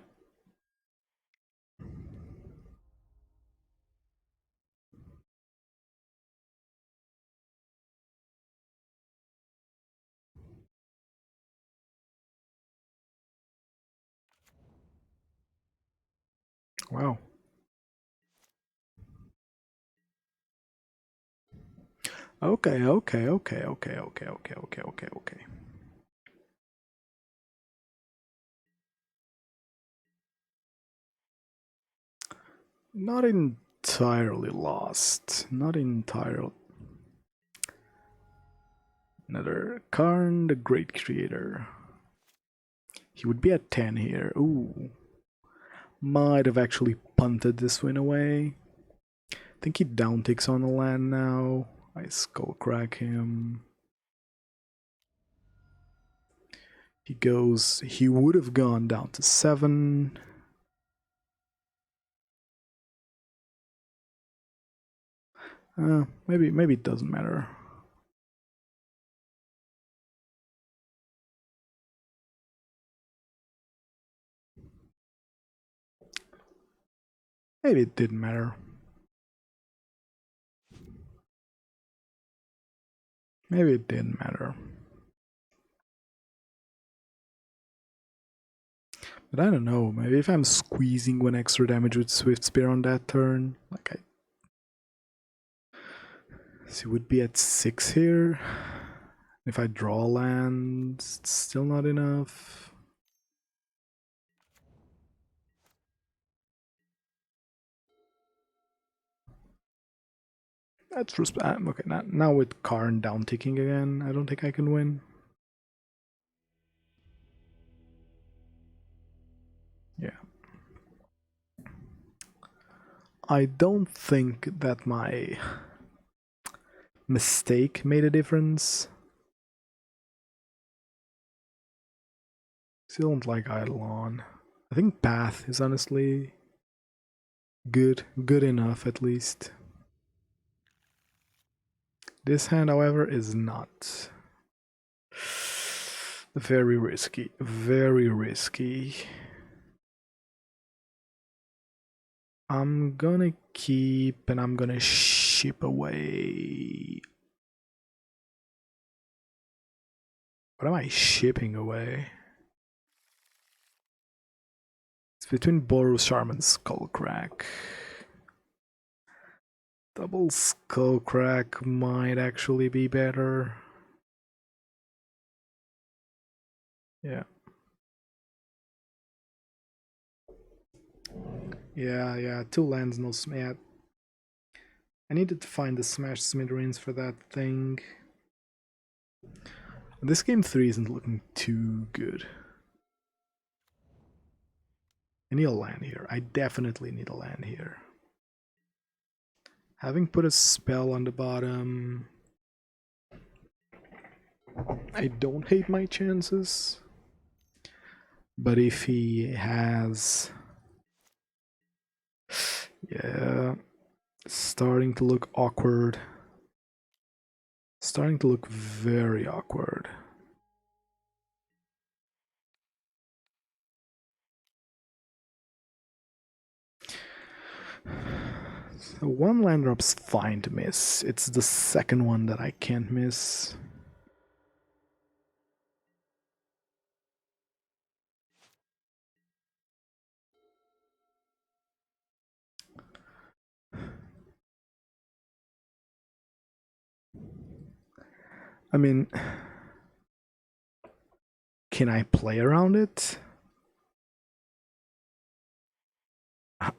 Wow. Okay, okay, okay, okay, okay, okay, okay, okay, okay. Not entirely lost. Not entirely. Another Karn, the Great Creator. He would be at 10 here. Ooh. Might have actually punted this win away. I think he downticks on the land now. I Skullcrack him. He would have gone down to 7. Maybe it doesn't matter. Maybe it didn't matter. Maybe it didn't matter. But I don't know, maybe if I'm squeezing 1 extra damage with Swiftspear on that turn, like so it would be at 6 here. If I draw land, it's still not enough. That's okay. Now with Karn down ticking again, I don't think I can win. I don't think that my mistake made a difference. Still don't like Eidolon. I think Path is honestly good enough at least. This hand, however, is not. Very risky, very risky. I'm gonna keep and I'm gonna ship away. What am I shipping away? It's between Boros Charm and Skullcrack. Double Skullcrack might actually be better. Yeah. Yeah, 2 lands, no smash. I needed to find the Smash Smithereens for that thing. This game 3 isn't looking too good. I need a land here. I definitely need a land here. Having put a spell on the bottom, I don't hate my chances. But if he has... Yeah, starting to look awkward. Starting to look very awkward. So 1 land drop's fine to miss. It's the second one that I can't miss. I mean, can I play around it?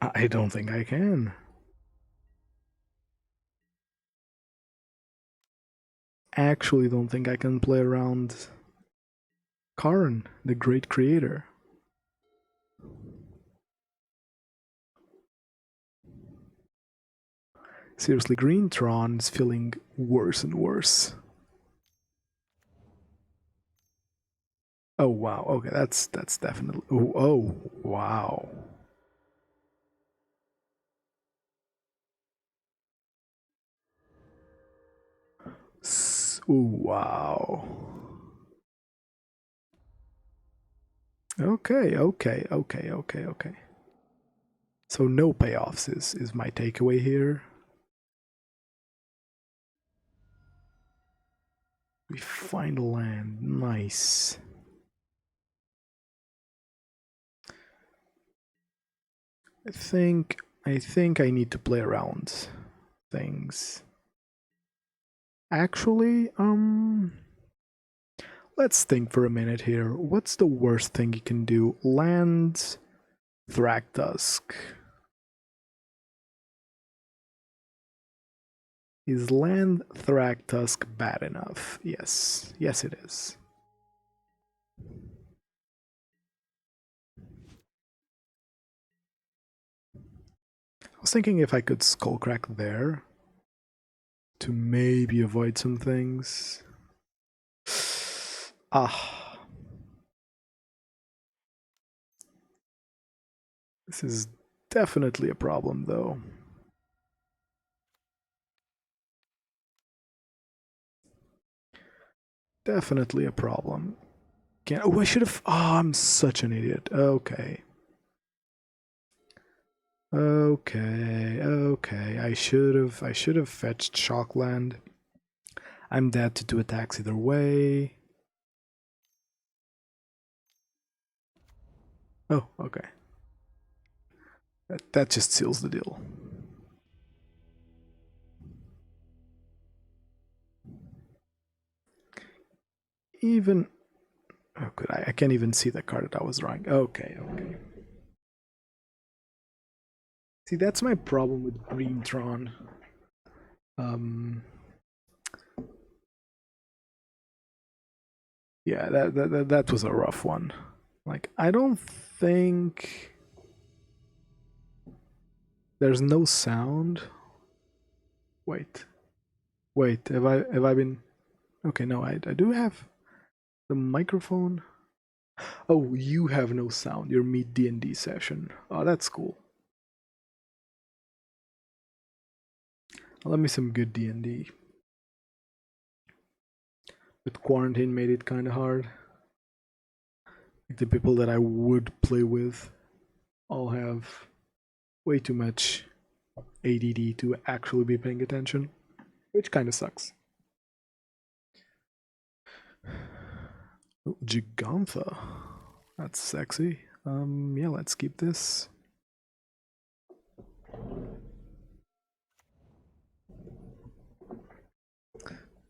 I don't think I can. Actually don't think I can play around Karn, the great creator. Seriously, Green Tron is feeling worse and worse. Oh wow, okay, that's definitely... Oh, wow. Wow. Okay. So no payoffs is my takeaway here. We find land. Nice. I think I need to play around things. Actually, let's think for a minute here. What's the worst thing you can do? Land Thragtusk. Is land Thragtusk bad enough? Yes. Yes, it is. I was thinking if I could Skullcrack there to maybe avoid some things. Ah. This is definitely a problem, though. Definitely a problem. Oh, I should have... Oh, I'm such an idiot. Okay. Okay. I should have fetched Shockland. I'm dead to 2 attacks either way. Oh, okay. That just seals the deal. Even... Oh, good. I can't even see the card that I was drawing. Okay. See, that's my problem with Green Tron. Yeah, that was a rough one. Like, I don't think There's no sound. Wait. Wait, have I been... Okay, no, I do have the microphone. Oh, you have no sound. Your mid D&D session. Oh, that's cool. Let me some good D&D. But quarantine made it kind of hard. Like the people that I would play with all have way too much ADD to actually be paying attention, which kind of sucks. Oh, Gigantha. That's sexy. Yeah, let's keep this.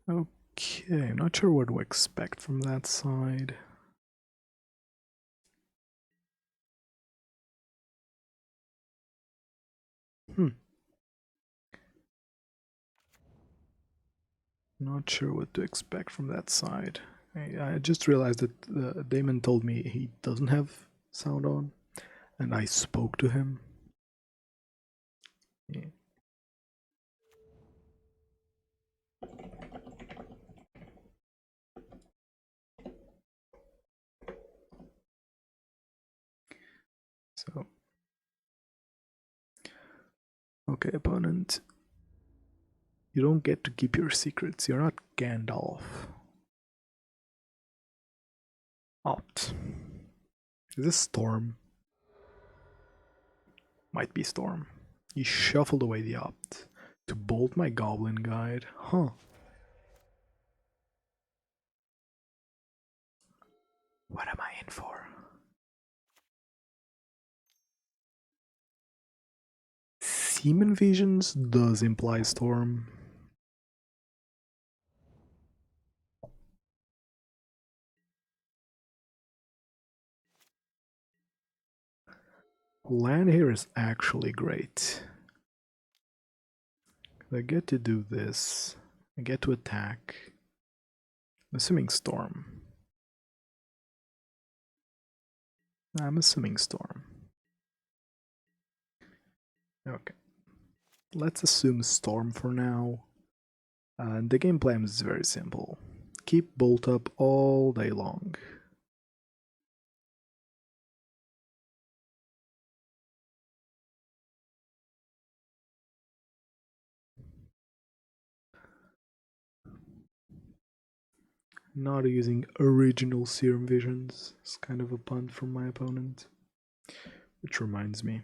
Okay, I'm not sure what to expect from that side. Not sure what to expect from that side. I just realized that Damon told me he doesn't have sound on, and I spoke to him. Yeah. So, okay, opponent. You don't get to keep your secrets. You're not Gandalf. Opt. Is this Storm? Might be Storm. He shuffled away the opt to bolt my Goblin guide. Huh. What am I in for? Seaman Visions does imply Storm. Land here is actually great. I get to do this. I get to attack. I'm assuming Storm. I'm assuming Storm. Okay. Let's assume Storm for now. The game plan is very simple. Keep Bolt up all day long. Not using original Serum Visions. It's kind of a punt from my opponent. Which reminds me.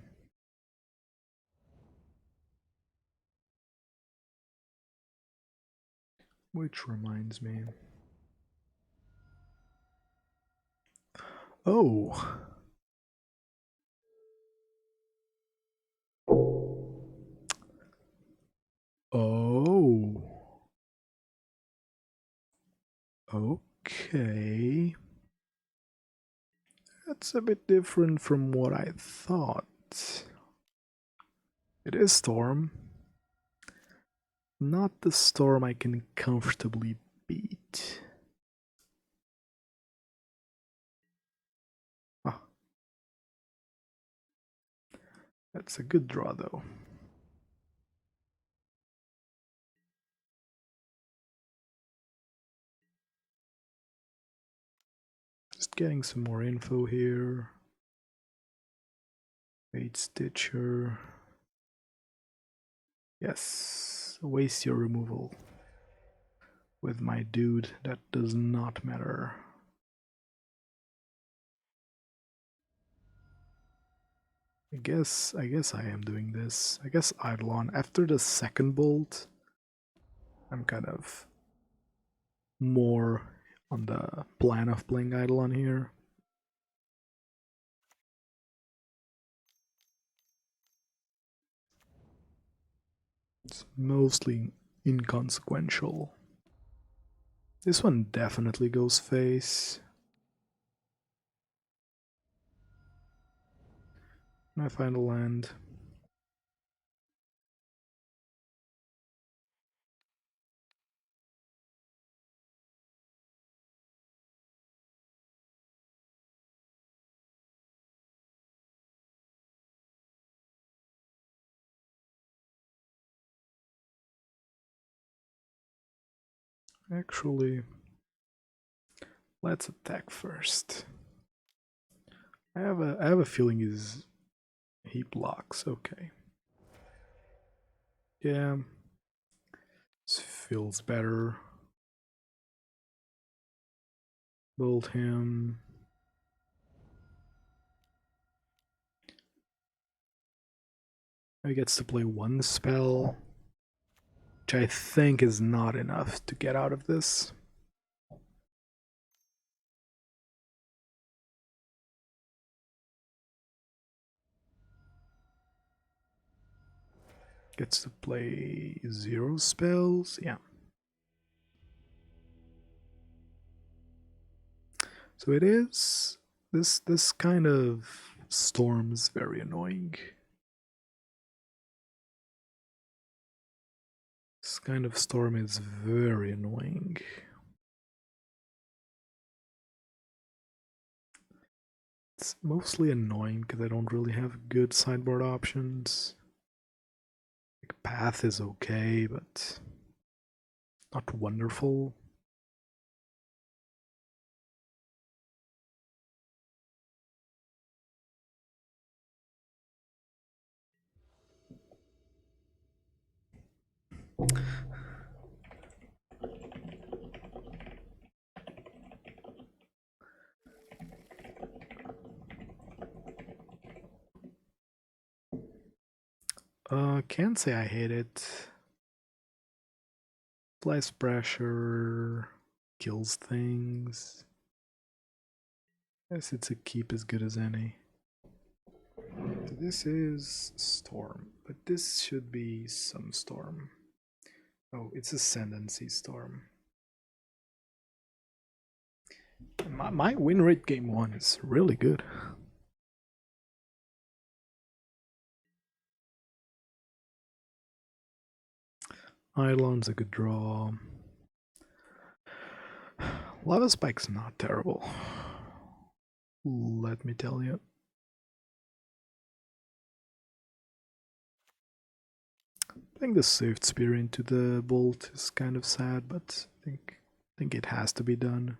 Oh! Oh! Okay. That's a bit different from what I thought. It is Storm. Not the Storm I can comfortably beat. Ah. That's a good draw though. Just getting some more info here. Fate Stitcher. Yes, waste your removal. With my dude, that does not matter. I guess I am doing this. I guess Eidolon, after the second bolt, I'm kind of more on the plan of playing Eidolon here. It's mostly inconsequential. This one definitely goes face. I find a land. Actually, let's attack first. I have a feeling he blocks. Okay. Yeah. This feels better. Build him. He gets to play one spell, which I think is not enough to get out of this. Gets to play 0 spells, yeah. So it is this kind of storm is very annoying. This kind of storm is very annoying. It's mostly annoying because I don't really have good sideboard options. Like Path is okay, but not wonderful. Can't say I hate it. Applies pressure, kills things. Guess it's a keep as good as any. So this is Storm, but this should be some Storm. Oh, it's Ascendancy Storm. My win rate game 1 is really good. Eidolon's a good draw. Lava Spike's not terrible. Let me tell you. Playing the Swiftspear into the bolt is kind of sad, but I think it has to be done.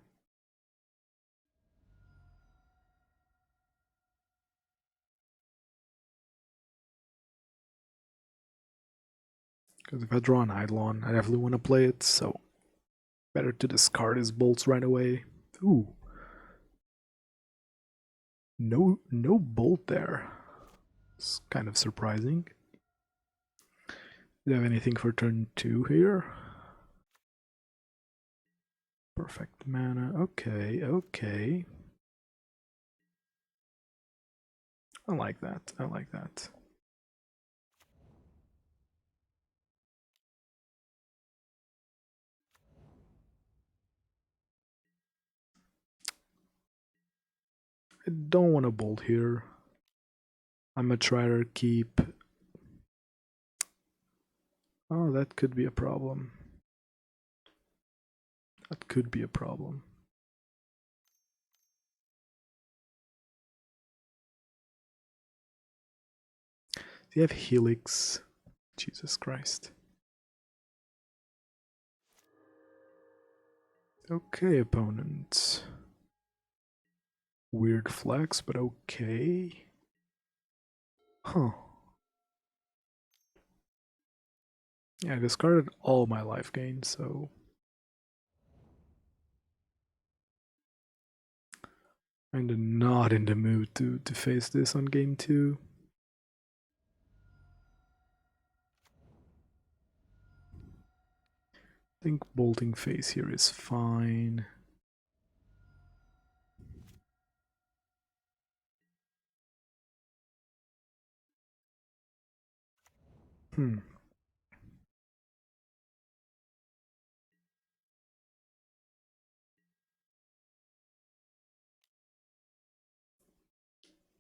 Because if I draw an Eidolon, I definitely want to play it, so better to discard his bolts right away. Ooh. No bolt there. It's kind of surprising. Do you have anything for turn 2 here? Perfect mana. Okay, okay. I like that. I like that. I don't want to bolt here. I'm much rather keep... Oh, that could be a problem. That could be a problem. Do you have Helix? Jesus Christ. Okay, opponent. Weird flex, but okay. Huh. Yeah, I discarded all my life gains, so... Kinda not in the mood to face this on game 2. I think bolting face here is fine.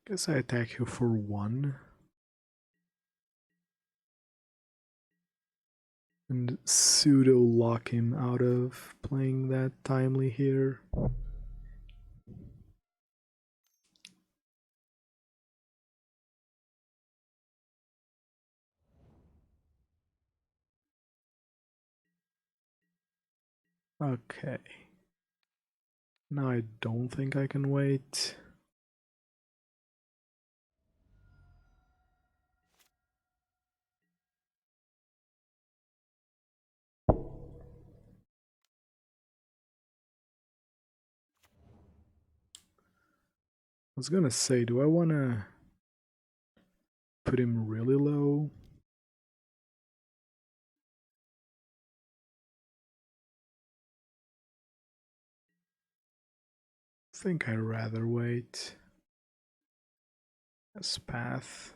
Guess I attack you for 1. And pseudo lock him out of playing that timely here. Okay. Now I don't think I can wait. I was gonna say, do I wanna put him really low? I think I'd rather wait. As path.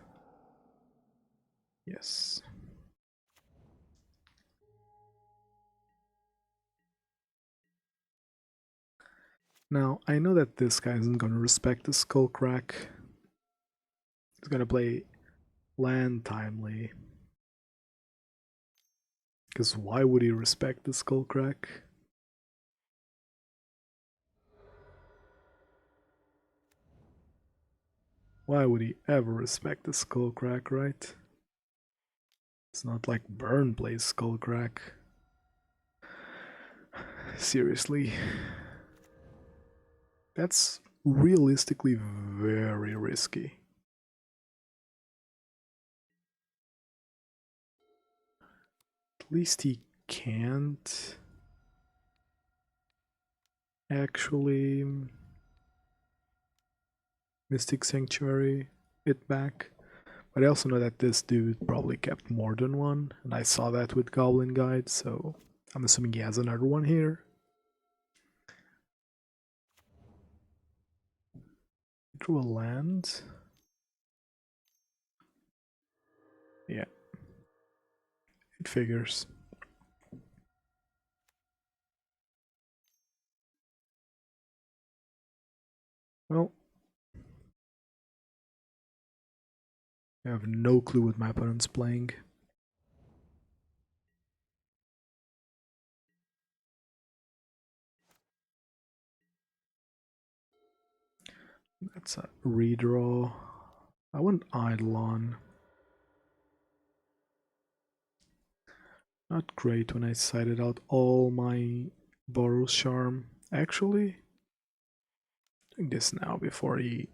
Yes. Now, I know that this guy isn't gonna respect the Skullcrack. He's gonna play land timely. Because why would he respect the Skullcrack? Why would he ever respect the Skullcrack, right? It's not like Burn plays Skullcrack. Seriously. That's realistically very risky. At least he can't actually Mystic Sanctuary it back. But I also know that this dude probably kept more than one, and I saw that with Goblin Guide, so I'm assuming he has another one here. Drew a land. Yeah. It figures. Well, I have no clue what my opponent's playing. That's a redraw. I want Eidolon. Not great when I cited out all my Boros Charm. Actually, doing this now before he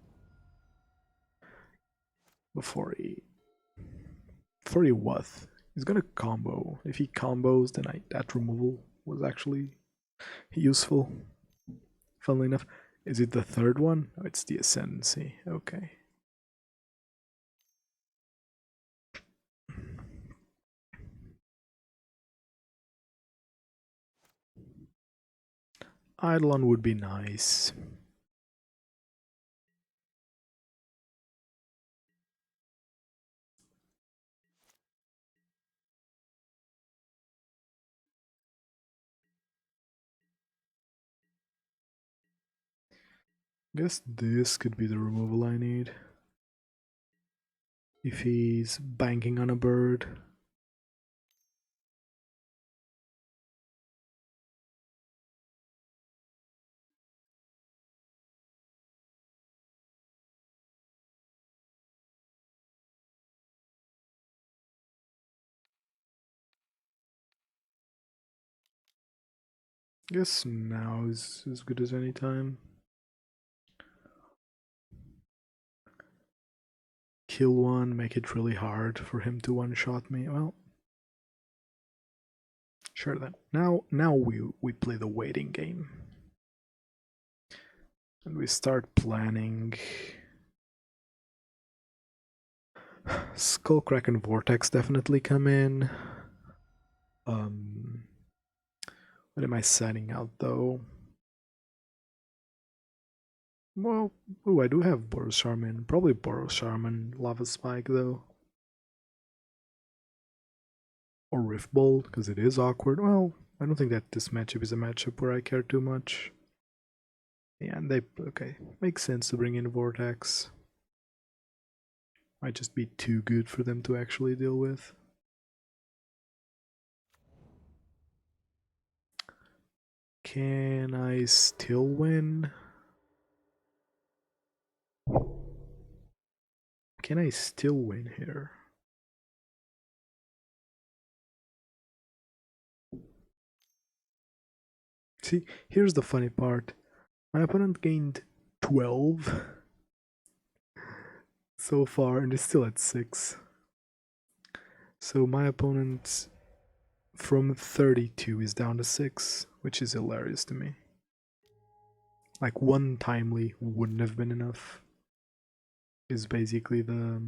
what? He's gonna combo. If he combos, then that removal was actually useful. Funnily enough, is it the third one? Oh, it's the Ascendancy. Okay. Eidolon would be nice. Guess this could be the removal I need. If he's banking on a bird. Guess now is as good as any time. Kill one, make it really hard for him to one-shot me. Well, sure then. Now we play the waiting game. And we start planning. Skullcrack and Vortex definitely come in. What am I setting out though? Well, ooh, I do have Boros Charm in. Probably Boros Charm and Lava Spike though. Or Rift Bolt, because it is awkward. Well, I don't think that this matchup is a matchup where I care too much. Yeah, and okay, makes sense to bring in Vortex. Might just be too good for them to actually deal with. Can I still win? Can I still win here? See, here's the funny part. My opponent gained 12 so far and is still at 6. So my opponent from 32 is down to 6, which is hilarious to me. Like, one timely wouldn't have been enough, is basically the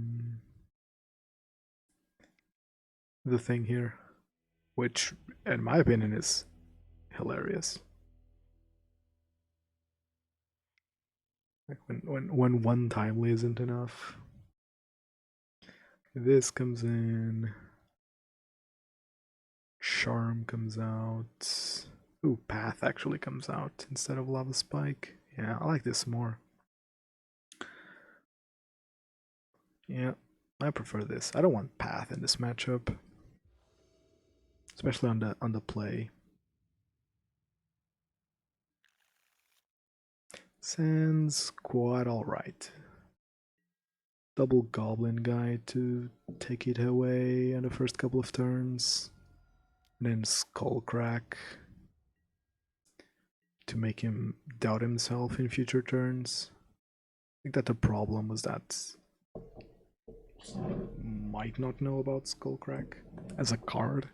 thing here, which in my opinion is hilarious. Like, when one timely isn't enough. This comes in. Charm comes out. Ooh, Path actually comes out instead of Lava Spike. Yeah, I like this more. Yeah, I prefer this. I don't want Path in this matchup, especially on the play. Sand's quite alright. Double Goblin guy to take it away on the first couple of turns. And then Skullcrack to make him doubt himself in future turns. I think that the problem was that he might not know about Skullcrack as a card.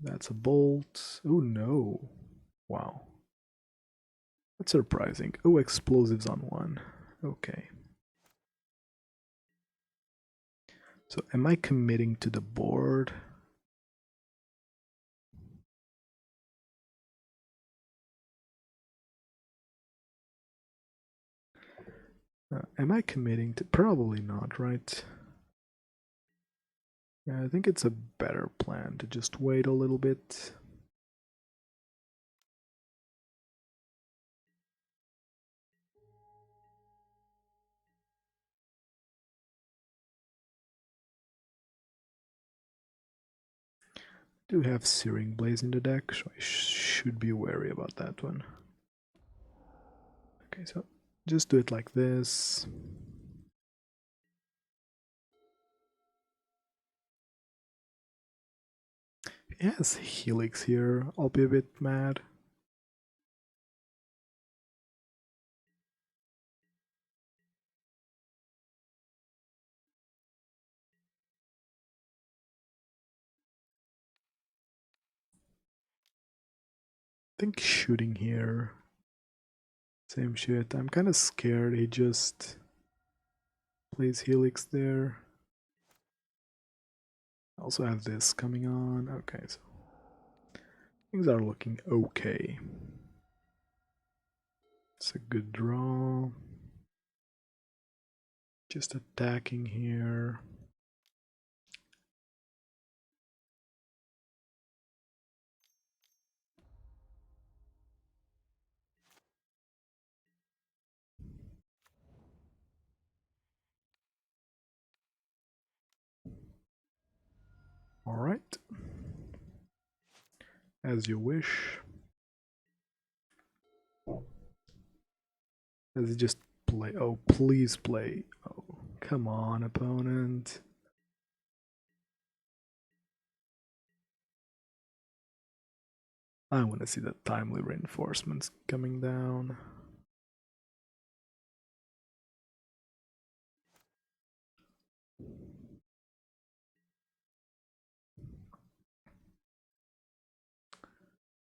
That's a bolt. Oh no. Wow. That's surprising. Oh, explosives on 1. Okay. So am I committing to the board? Am I committing to... Probably not, right? Yeah, I think it's a better plan to just wait a little bit. Do have Searing Blaze in the deck, so I should be wary about that one. Okay, so just do it like this. If he has Helix here, I'll be a bit mad. I think shooting here. Same shit. I'm kind of scared he just plays Helix there. I also have this coming on. Okay, so things are looking okay. It's a good draw. Just attacking here. All right. As you wish. Does he just play? Oh, please play. Oh, come on, opponent. I want to see the timely reinforcements coming down.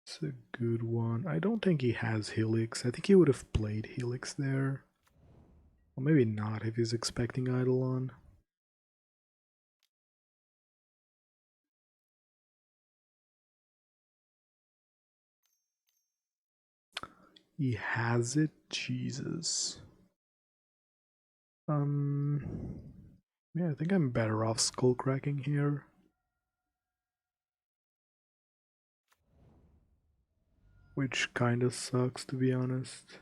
It's a good one. I don't think he has Helix. I think he would have played Helix there. Well, maybe not if he's expecting Eidolon. He has it? Jesus. Yeah, I think I'm better off skullcracking here. Which kinda sucks, to be honest.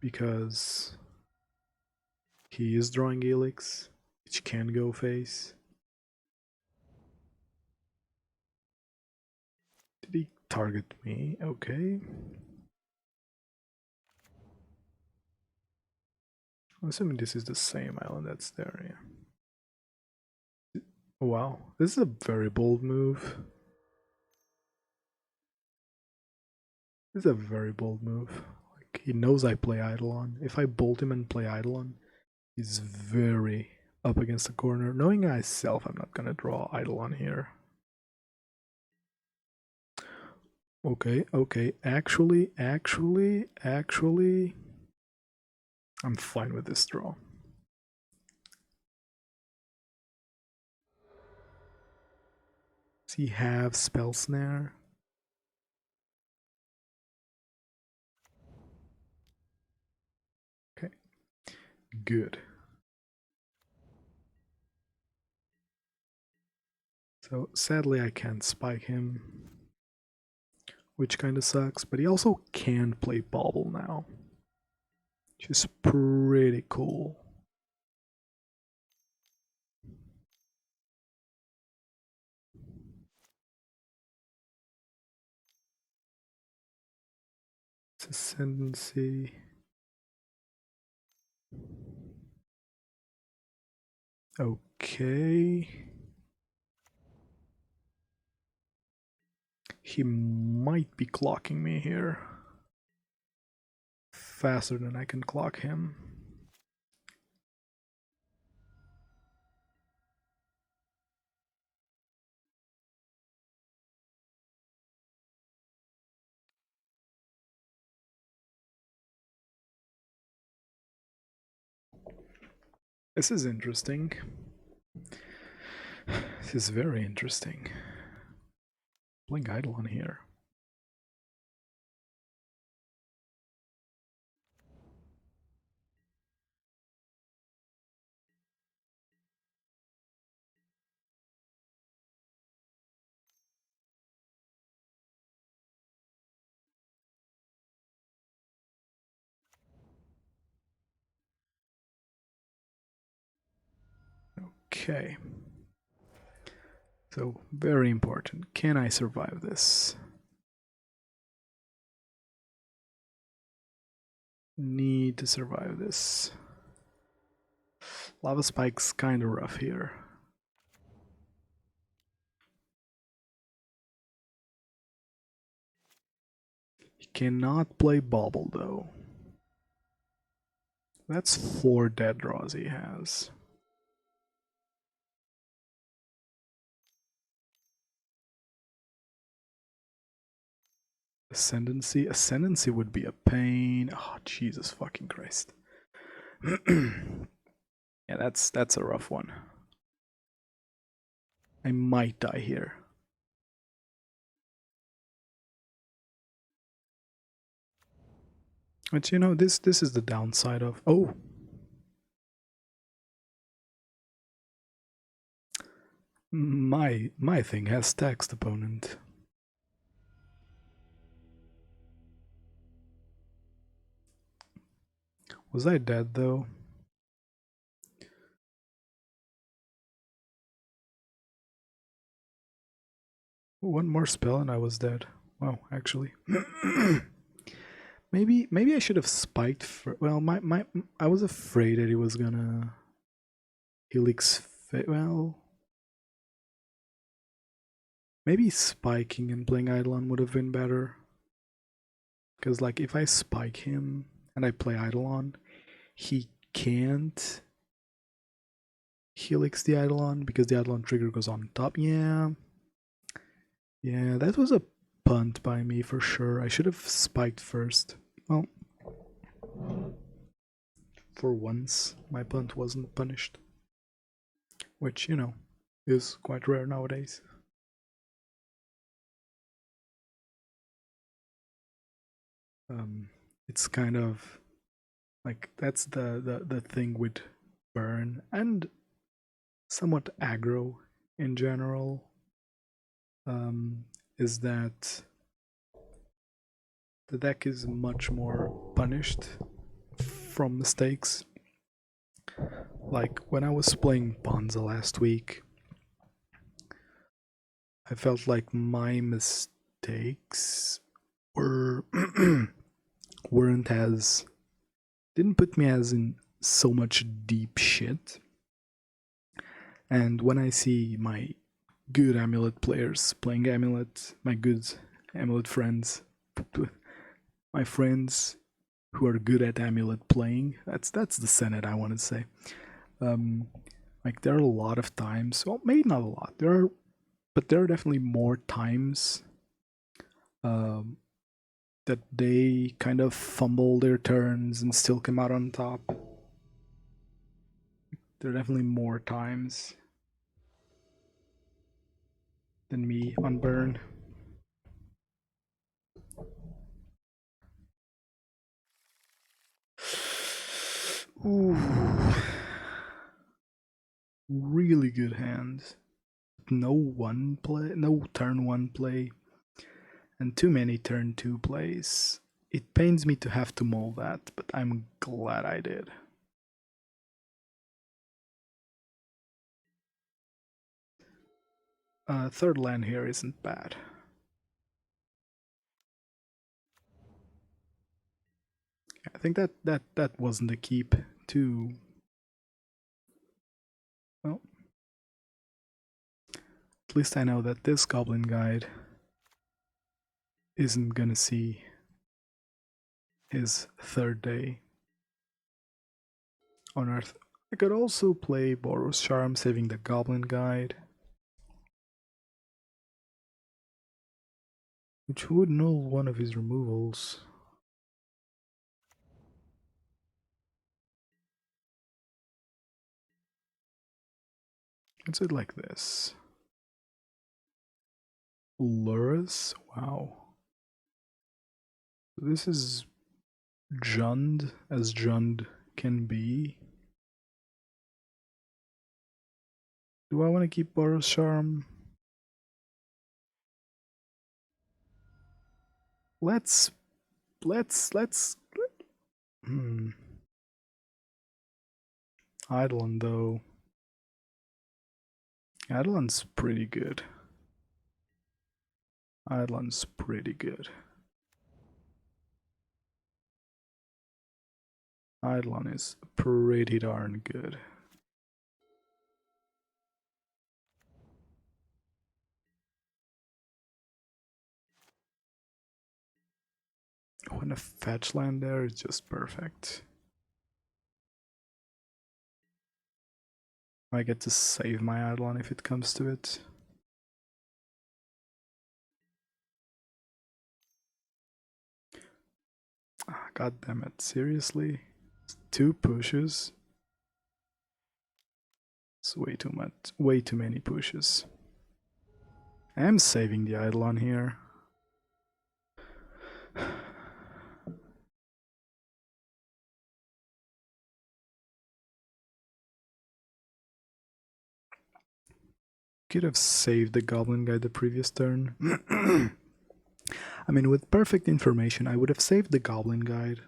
Because he is drawing Helix, which can go face. Did he target me? Okay. I'm assuming this is the same island that's there, yeah. Wow, this is a very bold move. This is a very bold move. Like, he knows I play Eidolon. If I bolt him and play Eidolon, he's very up against the corner. Knowing myself, I'm not gonna draw Eidolon here. Okay. Actually, I'm fine with this draw. Does he have Spell Snare? Okay, good. So sadly I can't spike him, which kind of sucks, but he also can play Bauble now, which is pretty cool. It's Ascendancy. Okay. He might be clocking me here faster than I can clock him. This is interesting. This is very interesting. Playing Eidolon here. Okay. So, very important. Can I survive this? Need to survive this. Lava Spike's kind of rough here. He cannot play Bauble though. That's 4 dead draws he has. Ascendancy? Ascendancy would be a pain. Oh, Jesus fucking Christ. Yeah, that's a rough one. I might die here. But you know, this is the downside of... Oh! My thing has taxed opponent. Was I dead though? One more spell and I was dead. Wow, actually. maybe I should have spiked for... Well, I was afraid that he was gonna Helix... Well... Maybe spiking and playing Eidolon would have been better. Because, like, if I spike him and I play Eidolon, he can't Helix the Eidolon because the Eidolon trigger goes on top. Yeah, that was a punt by me for sure. I should have spiked first. Well, for once, my punt wasn't punished. Which, you know, is quite rare nowadays. It's kind of like that's the thing with burn and somewhat aggro in general, is that the deck is much more punished from mistakes. Like when I was playing Bonza last week, I felt like my mistakes were weren't as didn't put me as in so much deep shit. And when I see my good amulet players playing amulet, my good amulet friends, my friends who are good at amulet playing, that's the Senate I want to say. Like there are a lot of times, well, maybe not a lot. But there are definitely more times that they kind of fumble their turns and still come out on top. There are definitely more times than me on burn. Ooh. Really good hand. No turn one play, and too many turn two plays. It pains me to have to mull that, but I'm glad I did. Third land here isn't bad. I think that wasn't a keep too. Well, at least I know that this Goblin guide isn't gonna see his third day on Earth. I could also play Boros Charm, saving the Goblin guide, which would null one of his removals. Let's do it like this. Lurus? Wow. This is Jund as Jund can be. Do I want to keep Boros Charm? Let's Eidolon though. Eidolon's pretty good. Eidolon's pretty good. Eidolon is pretty darn good. When a fetch land there is just perfect. I get to save my Eidolon if it comes to it. God damn it, seriously? 2 pushes? It's way too much, way too many pushes. I am saving the Eidolon here. Could have saved the Goblin guy the previous turn. I mean, with perfect information, I would have saved the Goblin guide.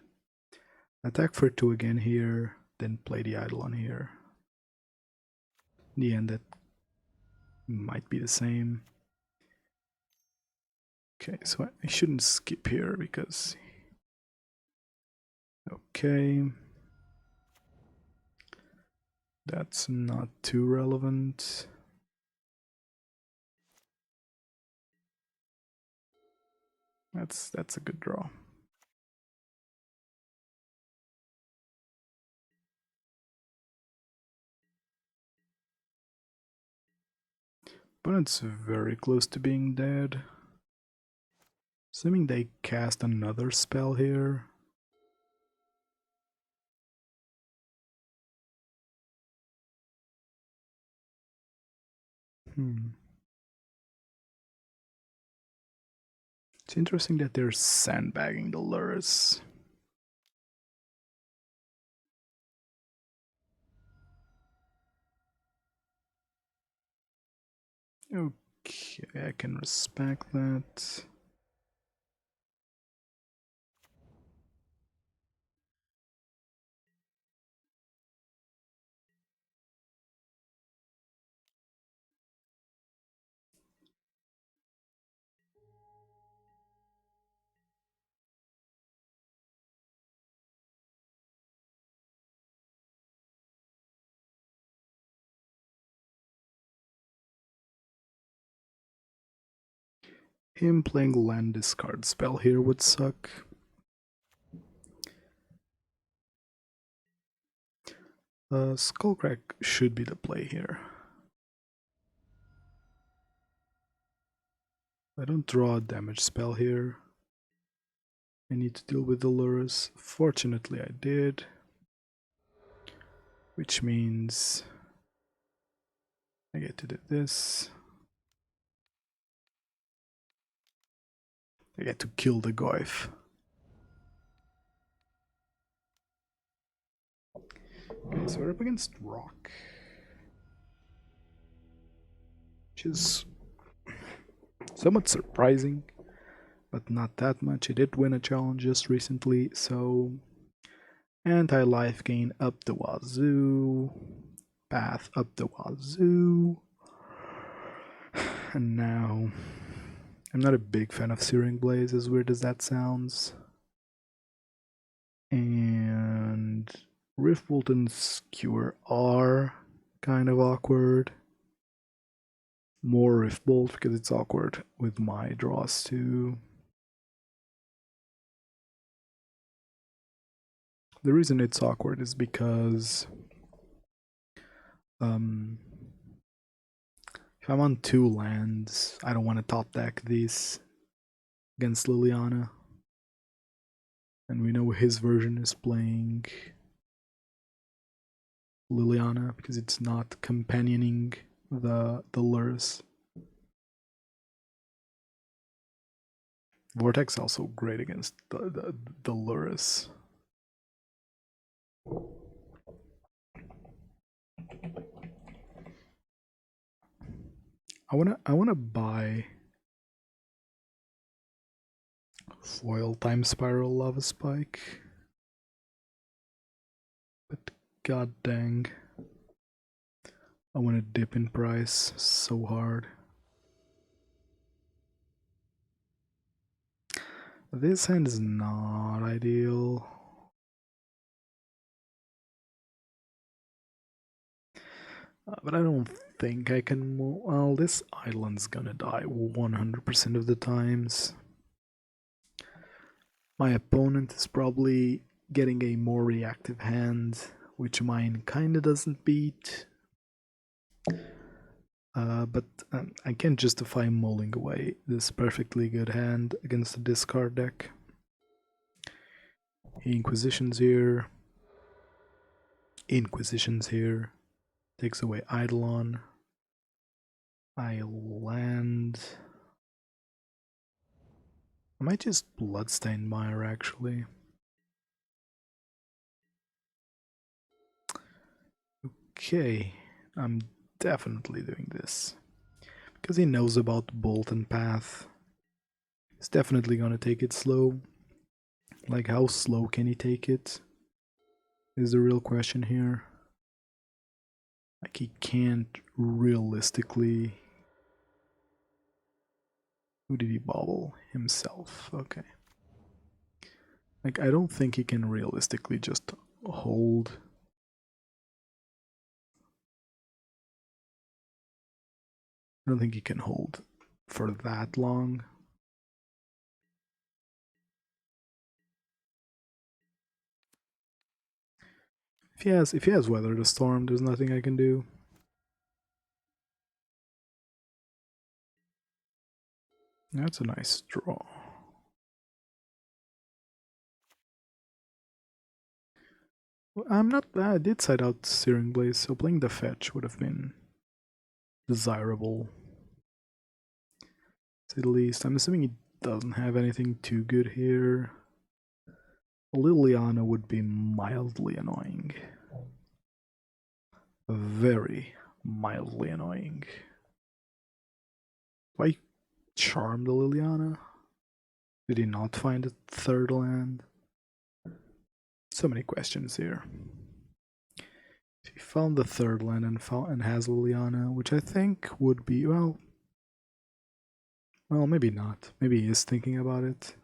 Attack for 2 again here, then play the Eidolon here. In the end, that might be the same. Okay, so I shouldn't skip here because... Okay. That's not too relevant. That's a good draw. Opponent's very close to being dead. Assuming they cast another spell here. It's interesting that they're sandbagging the lures. Okay, I can respect that. him playing land discard spell here would suck. Skullcrack should be the play here. I don't draw a damage spell here. I need to deal with the lures. Fortunately I did. Which means I get to do this. I get to kill the Goyf. Okay, so we're up against Rock. Which is somewhat surprising, but not that much. It did win a challenge just recently, so anti-life gain up the wazoo, path up the wazoo, and now I'm not a big fan of Searing Blaze, as weird as that sounds. And Riftbolt and Skewer are kind of awkward. More Riftbolt because it's awkward with my draws too. The reason it's awkward is because if I'm on 2 lands, I don't want to top deck these against Liliana. And we know his version is playing Liliana because it's not companioning the lures. Vortex also great against the lures. I wanna buy foil time spiral lava spike, but god dang, I wanna dip in price so hard. This hand is not ideal. But I don't think I can move. Well, this Eidolon's gonna die 100% of the times. My opponent is probably getting a more reactive hand, which mine kinda doesn't beat. But I can't justify mulling away this perfectly good hand against a discard deck. Inquisition's here. Inquisition's here. Takes away Eidolon. I land. I might just Bloodstained Mire actually. Okay, I'm definitely doing this. Because he knows about Bolt and Path. He's definitely gonna take it slow. Like, how slow can he take it? Is the real question here. Like, he can't realistically... Who did he bobble? Himself. Okay. Like, I don't think he can realistically just hold. I don't think he can hold for that long. If he has Weather the Storm, there's nothing I can do. That's a nice draw. Well, I did side out Searing Blaze, so playing the fetch would have been desirable. To say the least. I'm assuming he doesn't have anything too good here. Liliana would be mildly annoying. Very mildly annoying. Do I charm the Liliana? Did he not find a 3rd land? So many questions here. If he found the 3rd land and has Liliana, which I think would be, well, maybe not. Maybe he is thinking about it.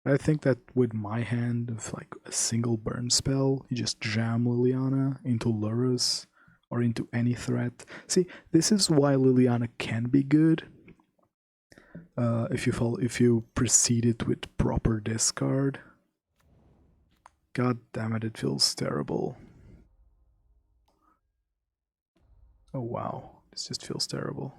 I think that with my hand of like a single burn spell, you just jam Liliana into Lurrus or into any threat. See, this is why Liliana can be good. if you precede it with proper discard. God damn it, it feels terrible. Oh wow, this just feels terrible.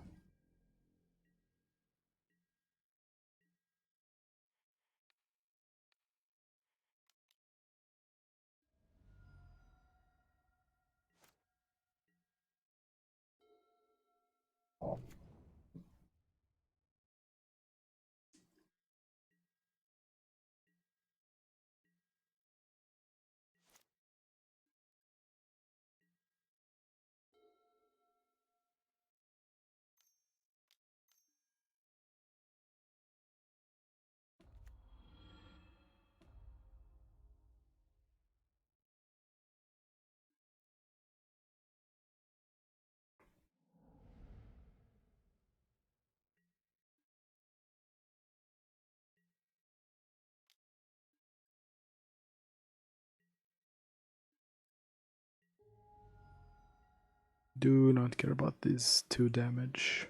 Do not care about this 2 damage.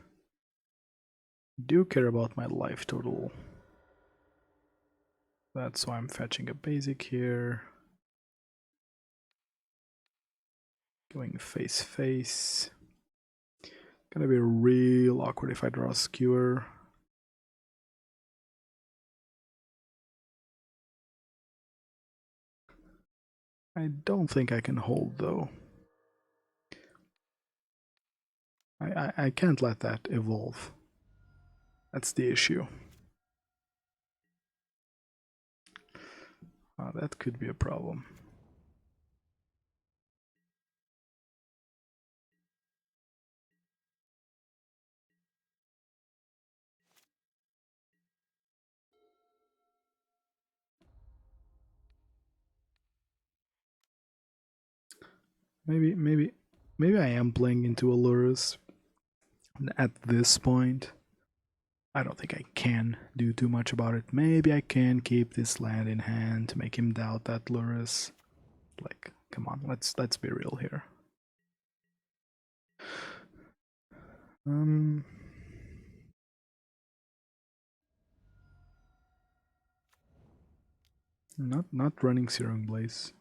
Do care about my life total. That's why I'm fetching a basic here. Going face. Gonna be real awkward if I draw a Skewer. I don't think I can hold though. I can't let that evolve. That's the issue. That could be a problem. Maybe I am playing into Allurus at this point. I don't think I can do too much about it. Maybe I can keep this land in hand to make him doubt that Lurus. Like, come on, let's be real here. Not running Searing Blaze.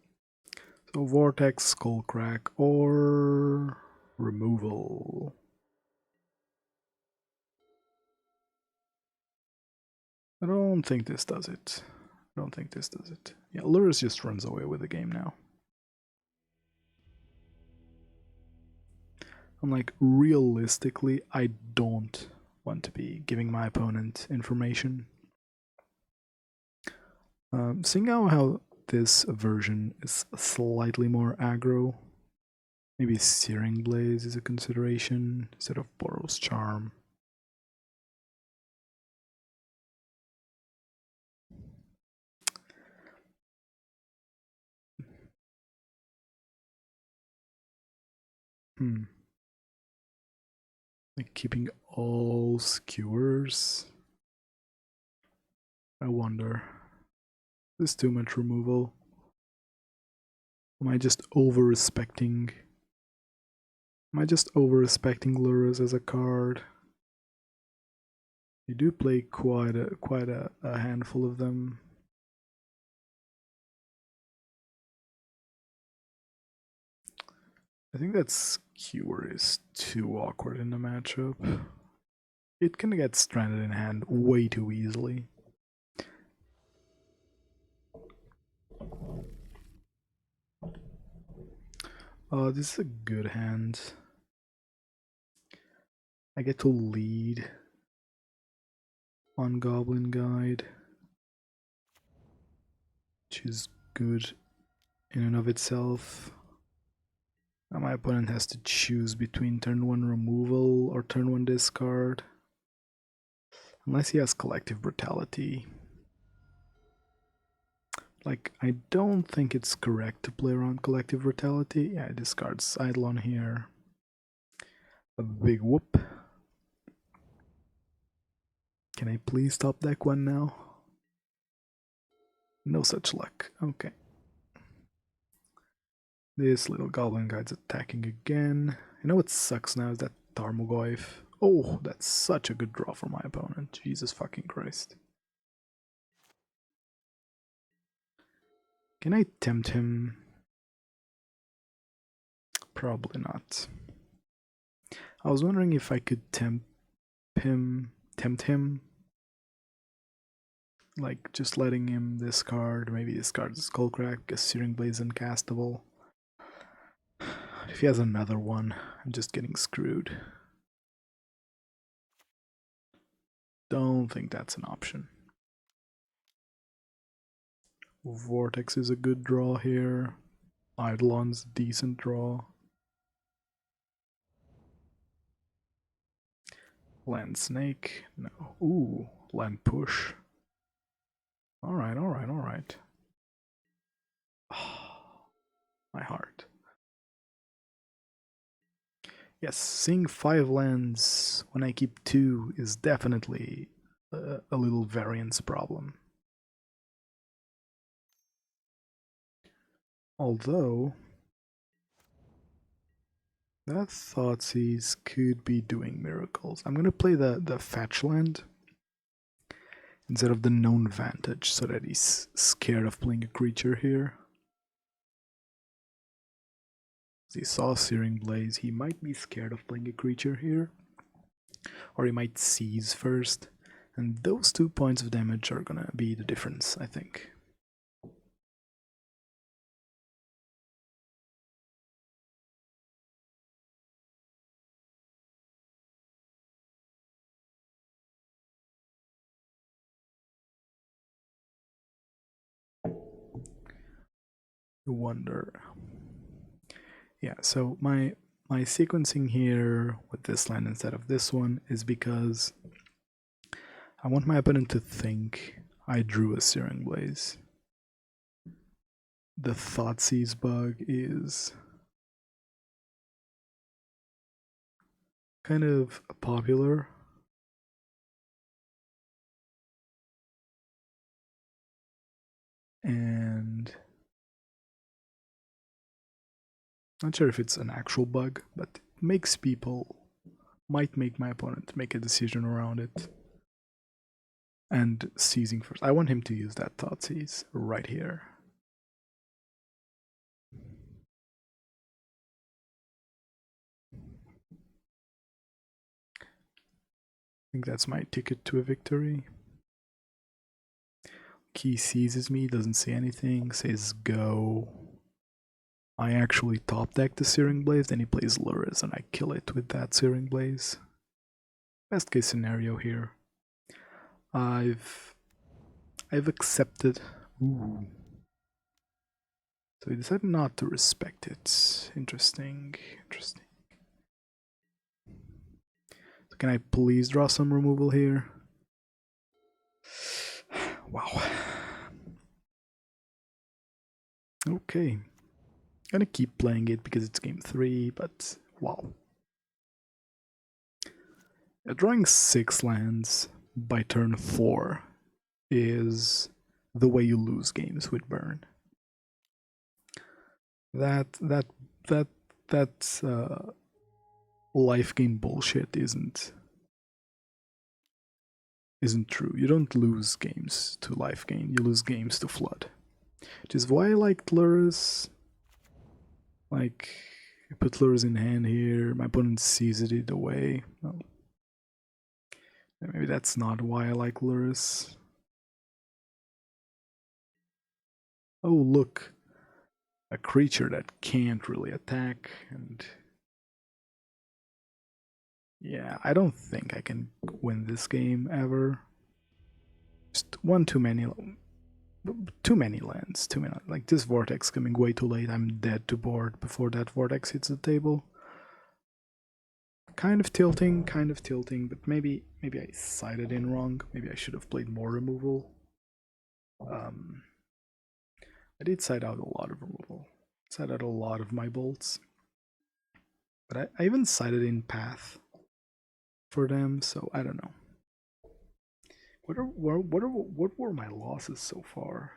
So Vortex, Skullcrack, or removal. I don't think this does it. Yeah, Lurus just runs away with the game now. I'm like, realistically, I don't want to be giving my opponent information. Seeing how this version is slightly more aggro, maybe Searing Blaze is a consideration instead of Boros Charm. Like keeping all skewers. I wonder. Is this too much removal? Am I just over-respecting Lurus as a card? You do play quite a handful of them. I think that Skewer is too awkward in the matchup. It can get stranded in hand way too easily. Oh, this is a good hand. I get to lead on Goblin Guide, which is good in and of itself. Now my opponent has to choose between turn 1 removal or turn 1 discard. Unless he has Collective Brutality. Like, I don't think it's correct to play around Collective Brutality. Yeah, it discards Eidolon here. A big whoop. Can I please top deck one now? No such luck. Okay. This little Goblin Guide's attacking again. You know what sucks now is that Tarmogoyf. Oh, that's such a good draw for my opponent. Jesus fucking Christ. Can I tempt him? Probably not. I was wondering if I could tempt him, like just letting him discard, maybe discard the Skullcrack, because Searing Blaze is uncastable. If he has another one, I'm just getting screwed. Don't think that's an option. Vortex is a good draw here. Eidolon's a decent draw. Land Snake, no. Ooh, Land Push. Alright, alright, alright. Oh, my heart. Yes, seeing 5 lands when I keep 2 is definitely a little variance problem. Although, that Thoughtseize could be doing miracles. I'm gonna play the fetch land instead of the known Vantage so that he's scared of playing a creature here. He saw Searing Blaze, he might be scared of playing a creature here. Or he might seize first. And those 2 points of damage are gonna be the difference, I think. Wonder. Yeah, so my sequencing here with this land instead of this one is because I want my opponent to think I drew a Searing Blaze. The Thoughtseize bug is kind of popular. And not sure if it's an actual bug, but it makes people, might make my opponent make a decision around it. And seizing first. I want him to use that Thoughtseize right here. I think that's my ticket to a victory. He seizes me, doesn't say anything, says go. I actually top deck the Searing Blaze, then he plays Lurrus and I kill it with that Searing Blaze. Best case scenario here. I've accepted. Ooh. So he decided not to respect it. Interesting, interesting. So can I please draw some removal here? Wow. Okay. Gonna keep playing it because it's game 3, but wow. Drawing 6 lands by turn 4 is the way you lose games with Burn. That's life game bullshit isn't true. You don't lose games to life gain, you lose games to flood. Which is why I liked Lurrus. Like, I put Lurrus in hand here, my opponent seizes it away. Well, maybe that's not why I like Lurrus. Oh, look. A creature that can't really attack, and yeah, I don't think I can win this game ever. Just one too many lands, like this Vortex coming way too late. I'm dead to board before that Vortex hits the table. Kind of tilting, but maybe I sided in wrong. Maybe I should have played more removal. I did side out a lot of removal. Side out a lot of my bolts. But I even sided in path for them, so I don't know. What were my losses so far?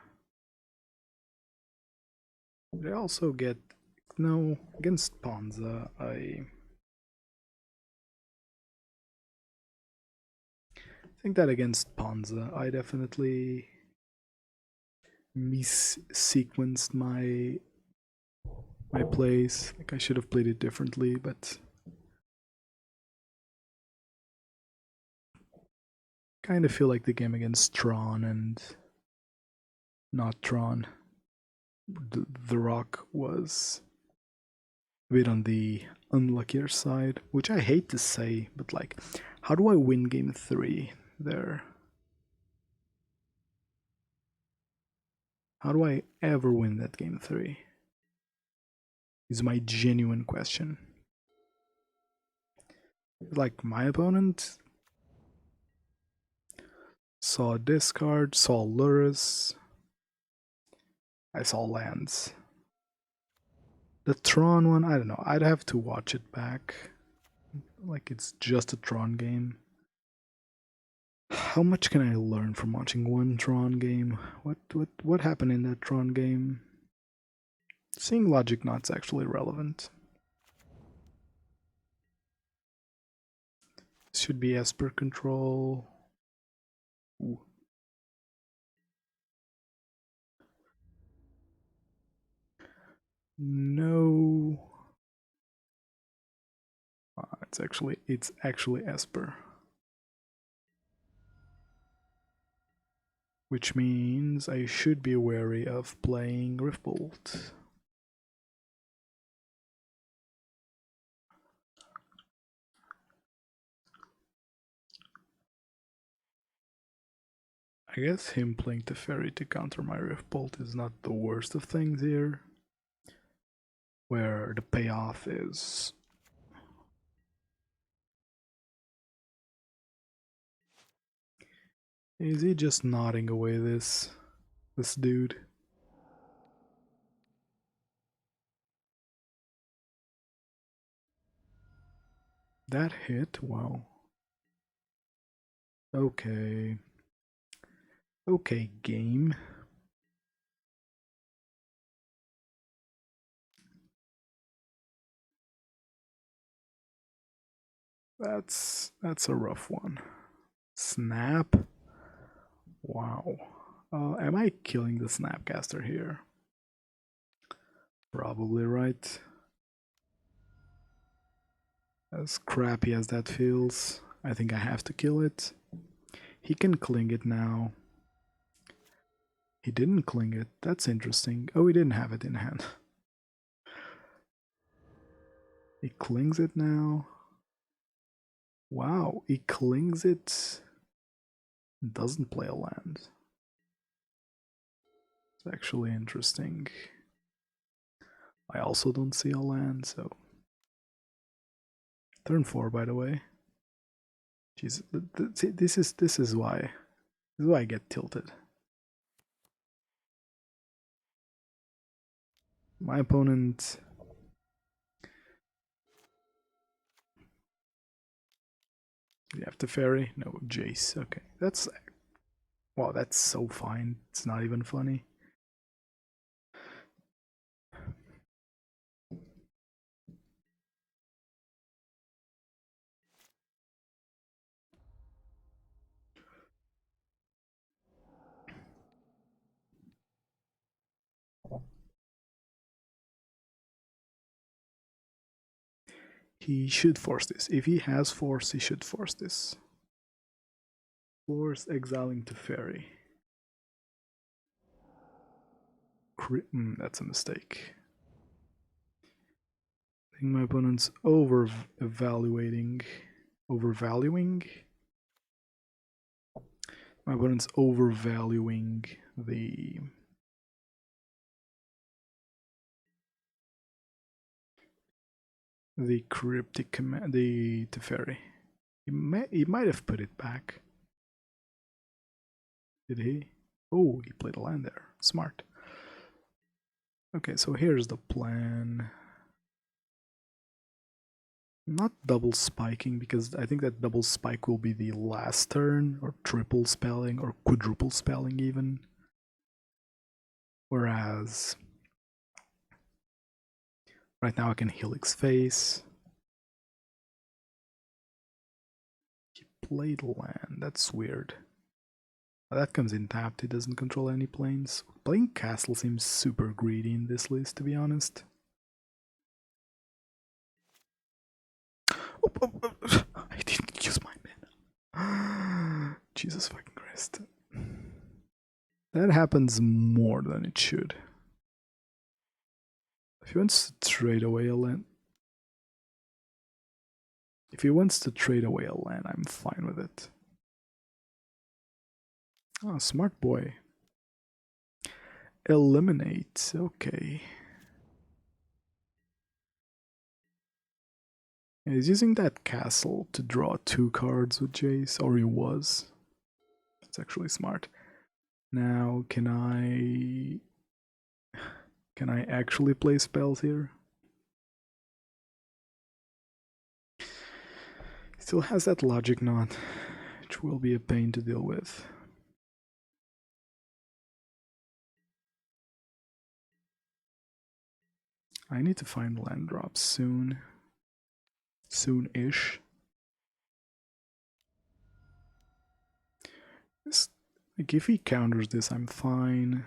Did I also get... No, against Panza, think that against Panza, I definitely mis-sequenced my plays. Like I should have played it differently, but kind of feel like the game against Tron and not Tron, the Rock was a bit on the unluckier side, which I hate to say, but like, how do I win game 3 there? How do I ever win that game 3? Is my genuine question. Like, my opponent saw a discard, saw Lurrus, I saw lands. The Tron one, I don't know, I'd have to watch it back. Like, it's just a Tron game. How much can I learn from watching one Tron game? What happened in that Tron game? Seeing Logic Knot's actually relevant. Should be Esper control. Ooh. No. It's actually Esper. Which means I should be wary of playing Riftbolt. I guess him playing Teferi to counter my Riftbolt is not the worst of things here. Where the payoff is... Is he just nodding away this dude? That hit? Wow. Okay. Okay, game. That's a rough one. Snap? Wow. Am I killing the Snapcaster here? Probably right. As crappy as that feels, I think I have to kill it. He can cling it now. He didn't cling it. That's interesting. Oh, he didn't have it in hand. He clings it now. Wow, he clings it. Doesn't play a land. It's actually interesting. I also don't see a land, so... Turn 4, by the way. Jeez, this is why I get tilted. My opponent... You have to ferry? No, Jace. Okay, that's... Wow, that's so fine. It's not even funny. He should force this. If he has force, he should force this. Force exiling to ferry. That's a mistake. I think my opponent's overvaluing. My opponent's overvaluing the cryptic command, the Teferi. He might have put it back. Did he? Oh, he played a land there. Smart. Okay, so here's the plan. Not double spiking, because I think that double spike will be the last turn, or triple spelling, or quadruple spelling even. Whereas right now I can Helix face. He played land. That's weird. That comes in tapped, it doesn't control any planes. Playing castle seems super greedy in this list, to be honest. I didn't use my mana. Jesus fucking Christ. That happens more than it should. If he wants to trade away a land... If he wants to trade away a land, I'm fine with it. Oh, smart boy. Eliminate, okay. He's using that castle to draw 2 cards with Jace, or he was. That's actually smart. Now, can I actually play spells here? Still has that logic knot, which will be a pain to deal with. I need to find land drops soon. Soon-ish. Like, if he counters this, I'm fine.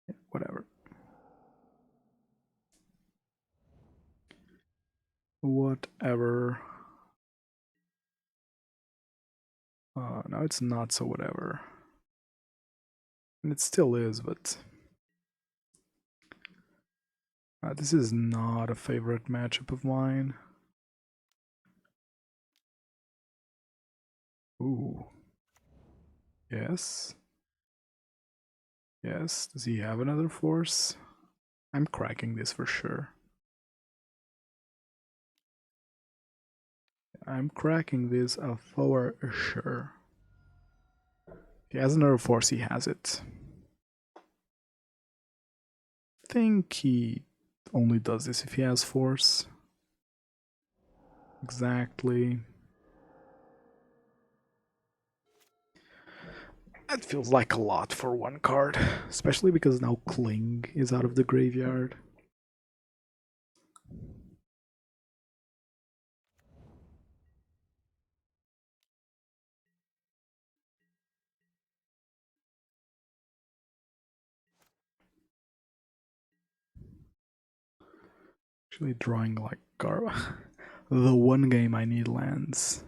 Yeah, whatever. Whatever. Now it's not so whatever. And it still is, but... this is not a favorite matchup of mine. Ooh. Yes. Yes. Does he have another force? I'm cracking this for sure. I'm cracking this for sure. If he has another force, he has it. I think he only does this if he has force. Exactly. That feels like a lot for one card, especially because now Cling is out of the graveyard. Actually drawing like the one game I need lands.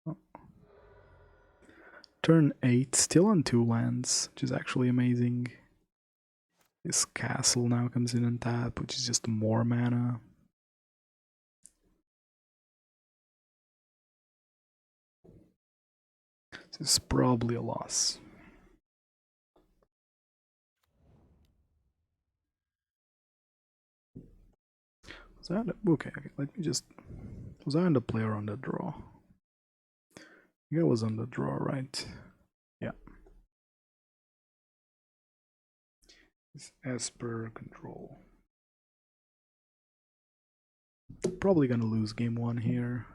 Oh. Turn 8, still on 2 lands, which is actually amazing. This castle now comes in and tap, which is just more mana. This is probably a loss. Was that okay, let me just... Was I on the player on the draw? I think I was on the draw, right? Yeah. It's as per control. Probably gonna lose game 1 here.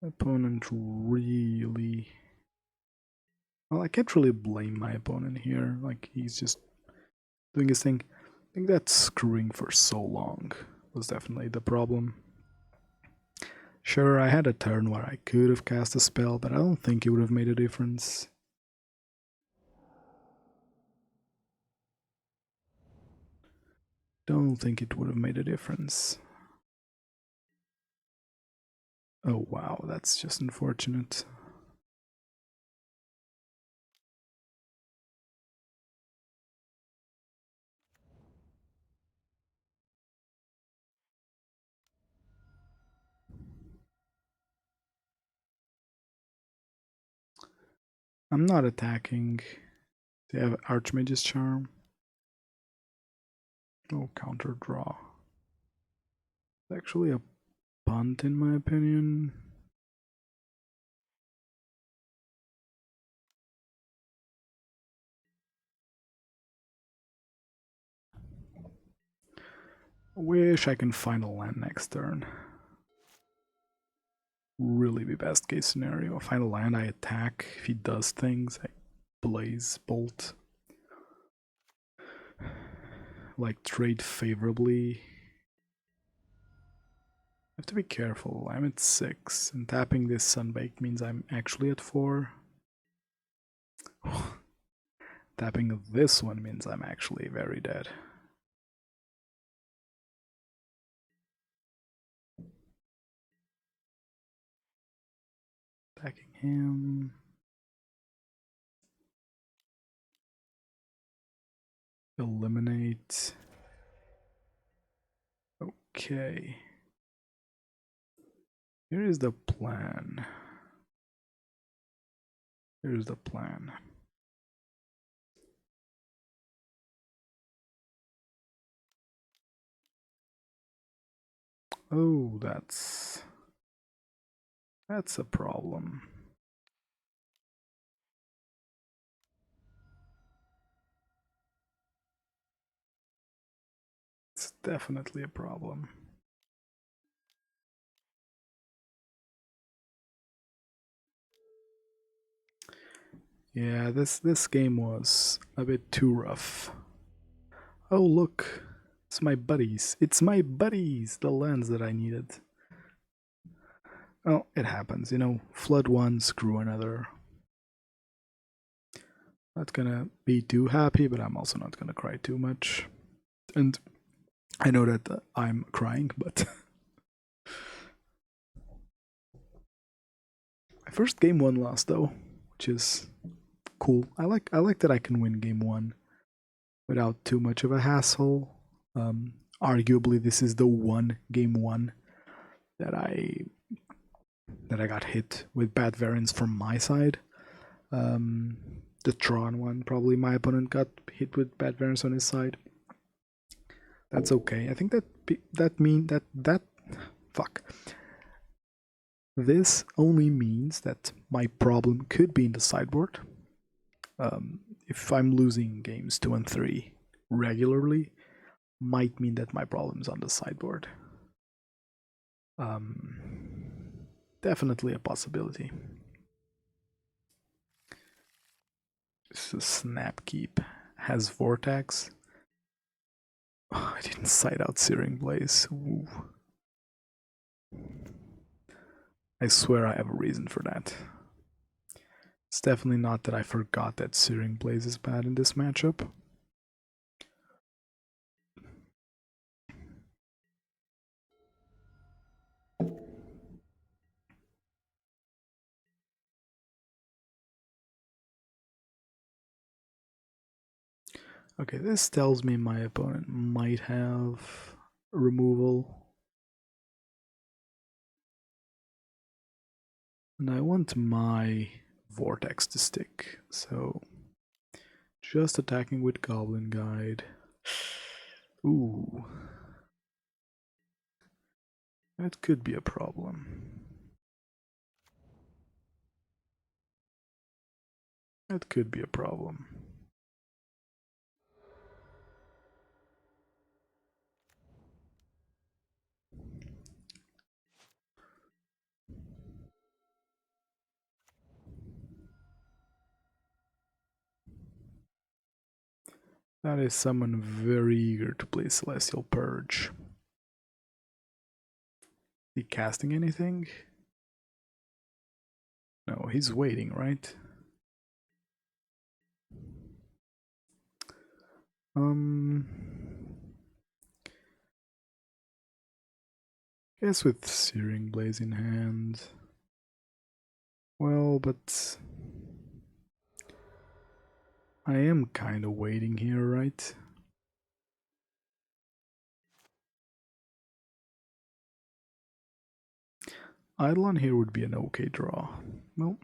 Opponent really... Well, I can't really blame my opponent here. Like, he's just doing his thing. I think that screwing for so long was definitely the problem. Sure, I had a turn where I could have cast a spell, but I don't think it would have made a difference. Don't think it would have made a difference. Oh wow, that's just unfortunate. I'm not attacking. They have Archmage's Charm. No counter draw. It's actually a punt in my opinion. Wish I can find a land next turn. Really be best case scenario. Find a land, I attack. If he does things, I blaze bolt. like trade favorably. I have to be careful. I'm at 6, and tapping this Sunbaked means I'm actually at 4. Tapping this one means I'm actually very dead. Attacking him. Eliminate. Okay. Here is the plan. Here's the plan. Oh, that's a problem. It's definitely a problem. Yeah, this game was a bit too rough. Oh look, it's my buddies. It's my buddies, the lands that I needed. Oh, it happens, you know, flood one, screw another. Not gonna be too happy, but I'm also not gonna cry too much. And I know that I'm crying, but my first game 1 loss though, which is cool. I like that I can win game 1 without too much of a hassle. Arguably, this is the one game 1 that I got hit with bad variants from my side. The Tron one, probably my opponent got hit with bad variants on his side. That's okay. I think fuck. This only means that my problem could be in the sideboard. If I'm losing games 2 and 3 regularly, might mean that my problem's on the sideboard. Definitely a possibility. This is Snapkeep. Has Vortex. Oh, I didn't side out Searing Blaze. Ooh. I swear I have a reason for that. It's definitely not that I forgot that Searing Blaze is bad in this matchup. Okay, this tells me my opponent might have removal. And I want my Vortex to stick, so just attacking with Goblin Guide. Ooh. That could be a problem. That could be a problem. That is someone very eager to play Celestial Purge. Is he casting anything? No, he's waiting, right? Guess with Searing Blaze in hand. Well, but I am kind of waiting here, right? Eidolon here would be an okay draw. Well,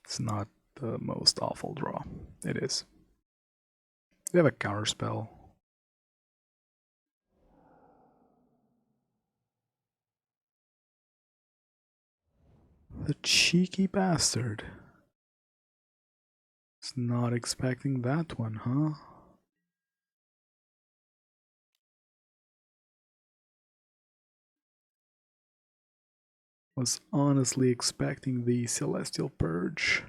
it's not the most awful draw. It is. We have a counterspell. The cheeky bastard. Is not expecting that one, huh? Was honestly expecting the Celestial Purge.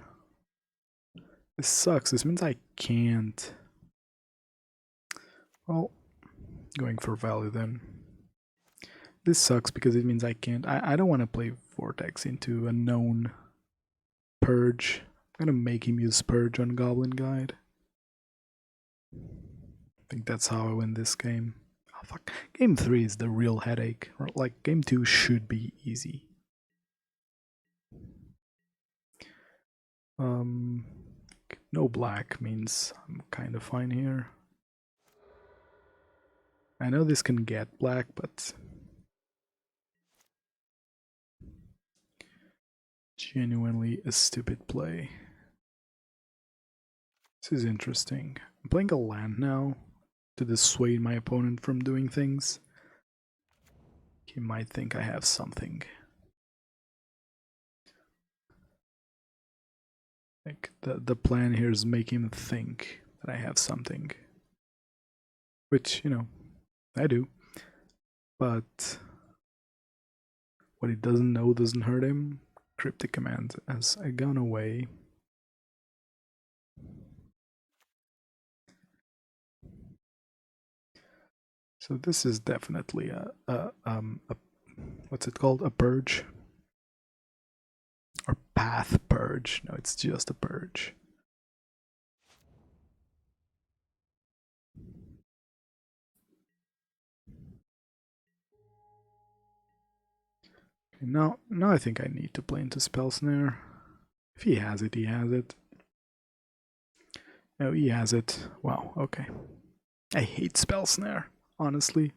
This sucks. This means I can't. Well, going for value then. This sucks because it means I can't. I don't want to play Vortex into a known Purge. I'm gonna make him use Purge on Goblin Guide. I think that's how I win this game. Oh, fuck. Game 3 is the real headache. Like, game 2 should be easy. No black means I'm kind of fine here. I know this can get black, but genuinely a stupid play. This is interesting. I'm playing a land now to dissuade my opponent from doing things. He might think I have something. Like the plan here is make him think that I have something. Which, you know, I do. But what he doesn't know doesn't hurt him. Cryptic command has gone away. So this is definitely a what's it called? A purge? Or path purge. No, it's just a purge. Okay, now I think I need to play into Spell Snare. If he has it, he has it. No, he has it. Wow, okay. I hate Spell Snare, honestly.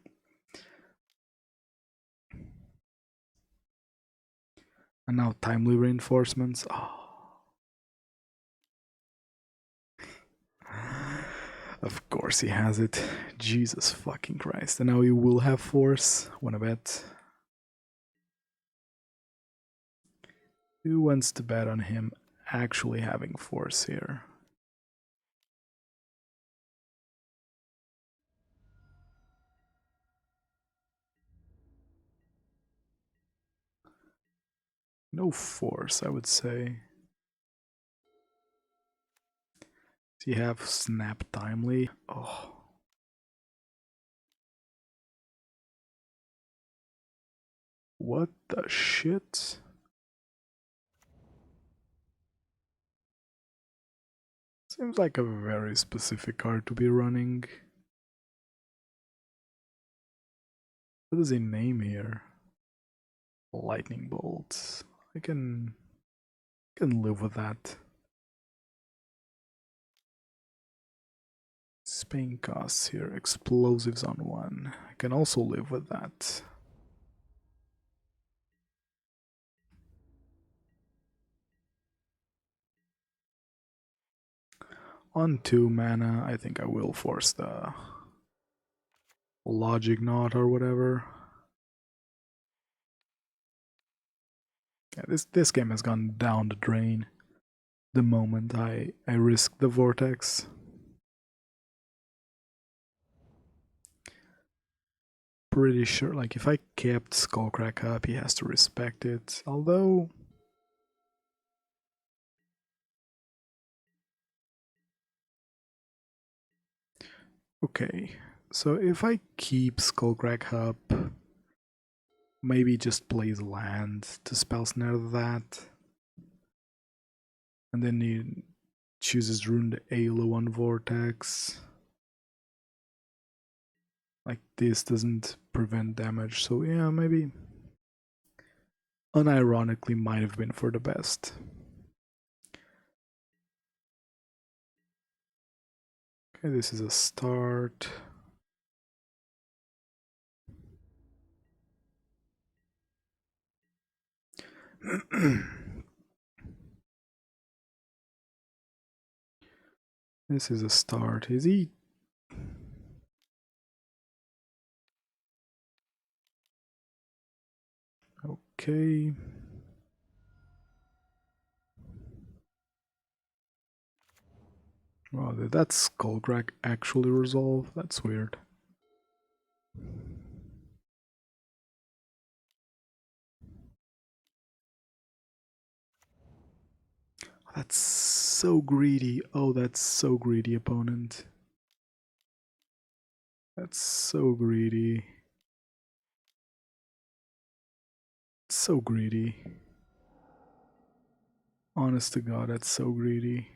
And now timely reinforcements. Oh. Of course he has it. Jesus fucking Christ. And now he will have force. Wanna bet? Who wants to bet on him actually having force here? No force, I would say. Do you have snap timely? Oh. What the shit? Seems like a very specific card to be running. What does he name here? Lightning bolts. I can live with that. Spain costs here, explosives on 1. I can also live with that. On 2 mana, I think I will force the Logic Knot or whatever. Yeah, this game has gone down the drain the moment I risk the Vortex. Pretty sure, like, if I kept Skullcrack up, he has to respect it. Although, okay, so if I keep Skullcrack up, maybe just plays land to spell snare that, and then he chooses Rune the Eidolon Vortex. Like, this doesn't prevent damage, so yeah, maybe unironically might have been for the best. Okay, this is a start. This is a start. Is he? Okay. Wow, did that Skullcrack actually resolve? That's weird. That's so greedy. Oh, that's so greedy, opponent. That's so greedy. So greedy. Honest to God, that's so greedy.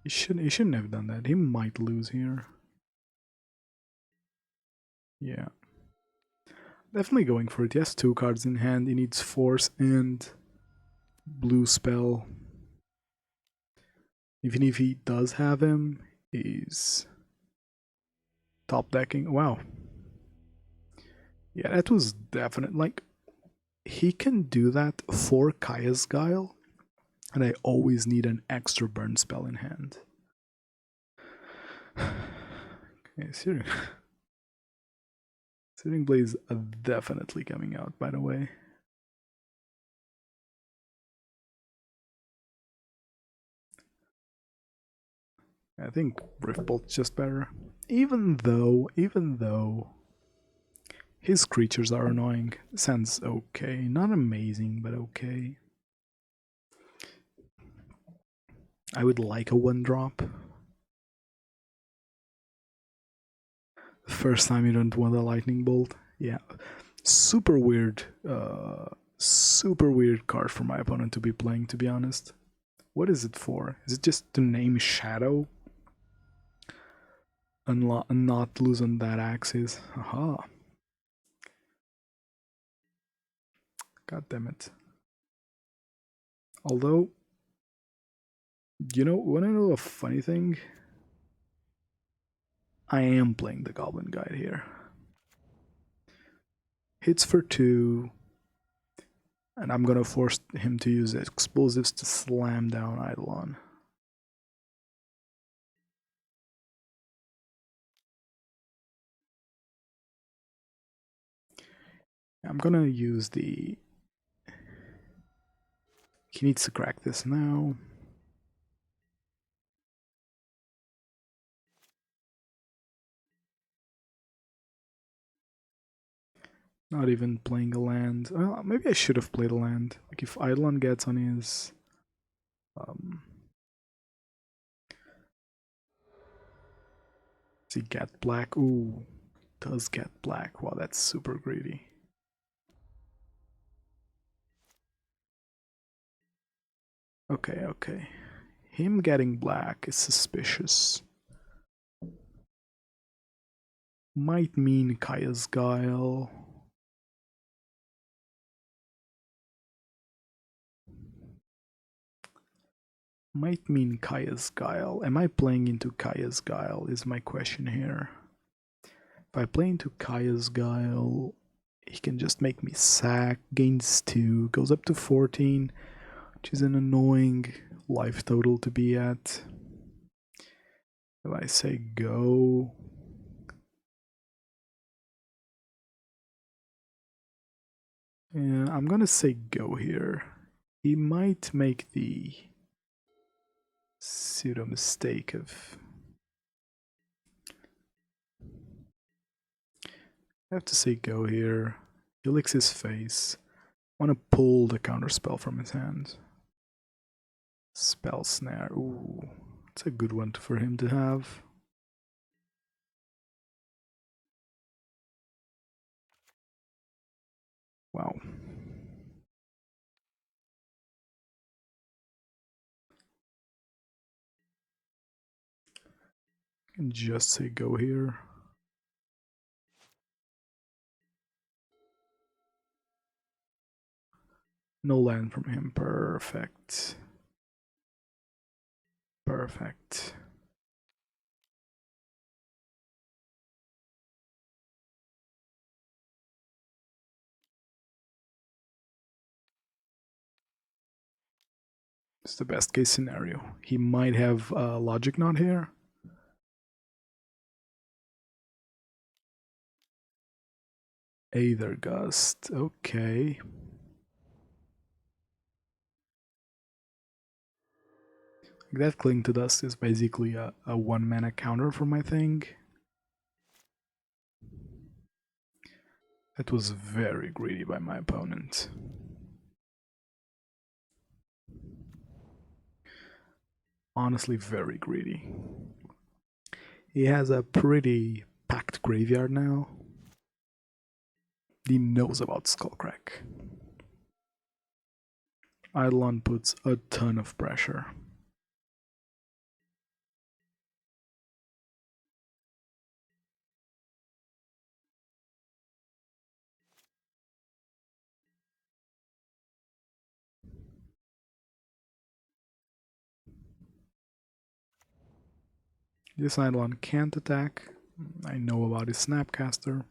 He shouldn't have done that. He might lose here. Yeah. Definitely going for it. He has 2 cards in hand. He needs force and blue spell. Even if he does have him, he's top decking. Wow. Yeah, that was definite. Like, he can do that for Kaya's Guile, and I always need an extra burn spell in hand. Okay, Searing Blaze definitely coming out, by the way. I think Riftbolt's just better. Even though his creatures are annoying. Sounds okay. Not amazing, but okay. I would like a 1-drop. First time you don't want a lightning bolt. Yeah. Super weird card for my opponent to be playing, to be honest. What is it for? Is it just to name Shadow? And not lose on that axis. Aha. God damn it. Although, wanna know a funny thing? I am playing the Goblin Guide here. Hits for 2, and I'm gonna force him to use explosives to slam down Eidolon. I'm gonna use the... He needs to crack this now. Not even playing a land. Well, maybe I should have played a land. Like if Eidolon gets on his... does he get black? Ooh, does get black. Wow, that's super greedy. Okay. Him getting black is suspicious. Might mean Kaya's Guile. Might mean Kaya's Guile. Am I playing into Kaya's Guile is my question here. If I play into Kaya's Guile, he can just make me sack, gains 2, goes up to 14, which is an annoying life total to be at. If I say go... Yeah, I'm gonna say go here. He might make the pseudo mistake of... I have to say go here. He licks his face. I want to pull the counterspell from his hand. Spell Snare. Ooh, it's a good one for him to have. Wow. I can just say go here. No land from him. Perfect. Perfect. It's the best case scenario. He might have Logic Knot here. Aether Gust. Okay. That Cling to Dust is basically a 1-mana counter for my thing. That was very greedy by my opponent. honestly very greedy. He has a pretty packed graveyard now. He knows about Skullcrack. Eidolon puts a ton of pressure. This Eidolon can't attack. I know about his Snapcaster.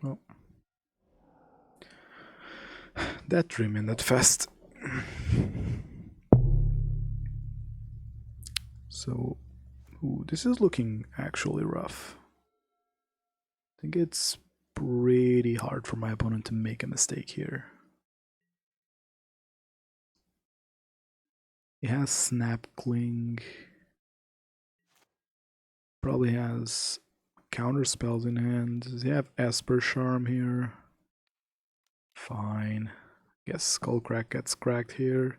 Well, that dream ended fast. So, ooh, this is looking actually rough. I think it's pretty hard for my opponent to make a mistake here. He has Snap Cling. Probably has counter spells in hand. Does he have Esper Charm here? Fine. Guess Skullcrack gets cracked here.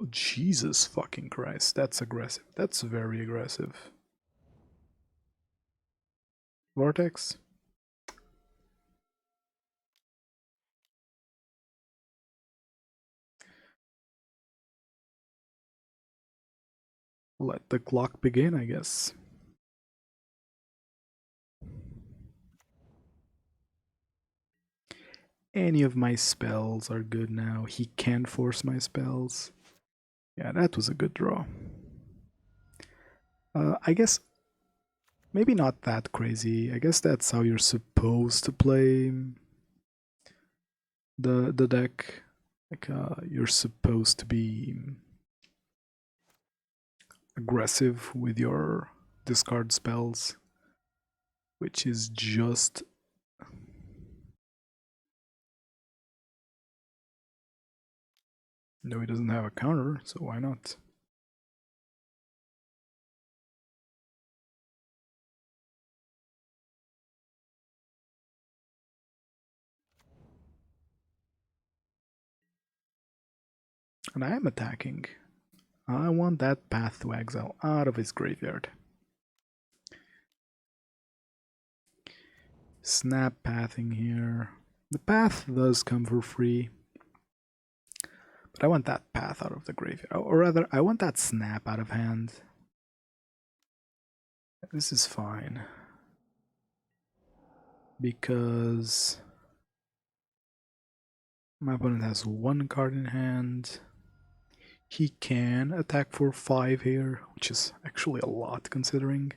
Oh, Jesus fucking Christ, that's aggressive. That's very aggressive. Vortex? Let the clock begin, I guess. Any of my spells are good now. He can't force my spells. Yeah, that was a good draw. I guess maybe not that crazy. I guess that's how you're supposed to play the deck. Like you're supposed to be aggressive with your discard spells, which is just no, he doesn't have a counter, so why not? And I am attacking. I want that Path to Exile out of his graveyard. Snap pathing here. The path does come for free. But I want that path out of the graveyard. Or rather, I want that snap out of hand. This is fine. Because my opponent has one card in hand. He can attack for 5 here, which is actually a lot considering.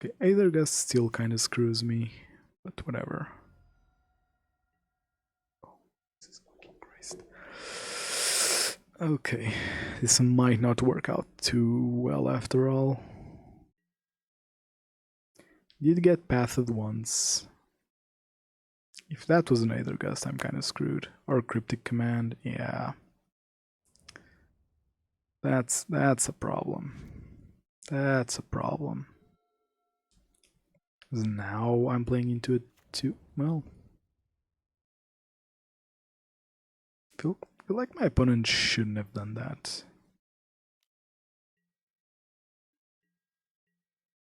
Okay, Aether Gust still kind of screws me, but whatever. Oh, Jesus fucking Christ. Okay, this might not work out too well after all. Did get pathed once. If that was an Aether Gust, I'm kind of screwed. Or Cryptic Command, yeah. That's a problem. That's a problem. Now I'm playing into it too. Well, feel like my opponent shouldn't have done that.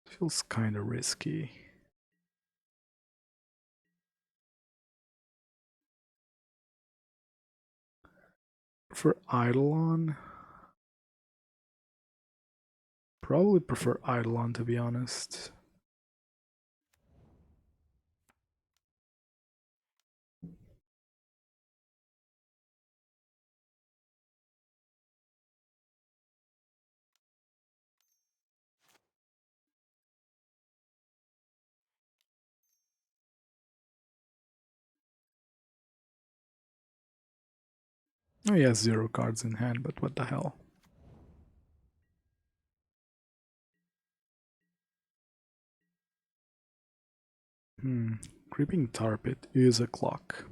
Feels kind of risky. For Eidolon, probably prefer Eidolon to be honest. Oh, he has 0 cards in hand, but what the hell? Creeping Tar Pit is a clock.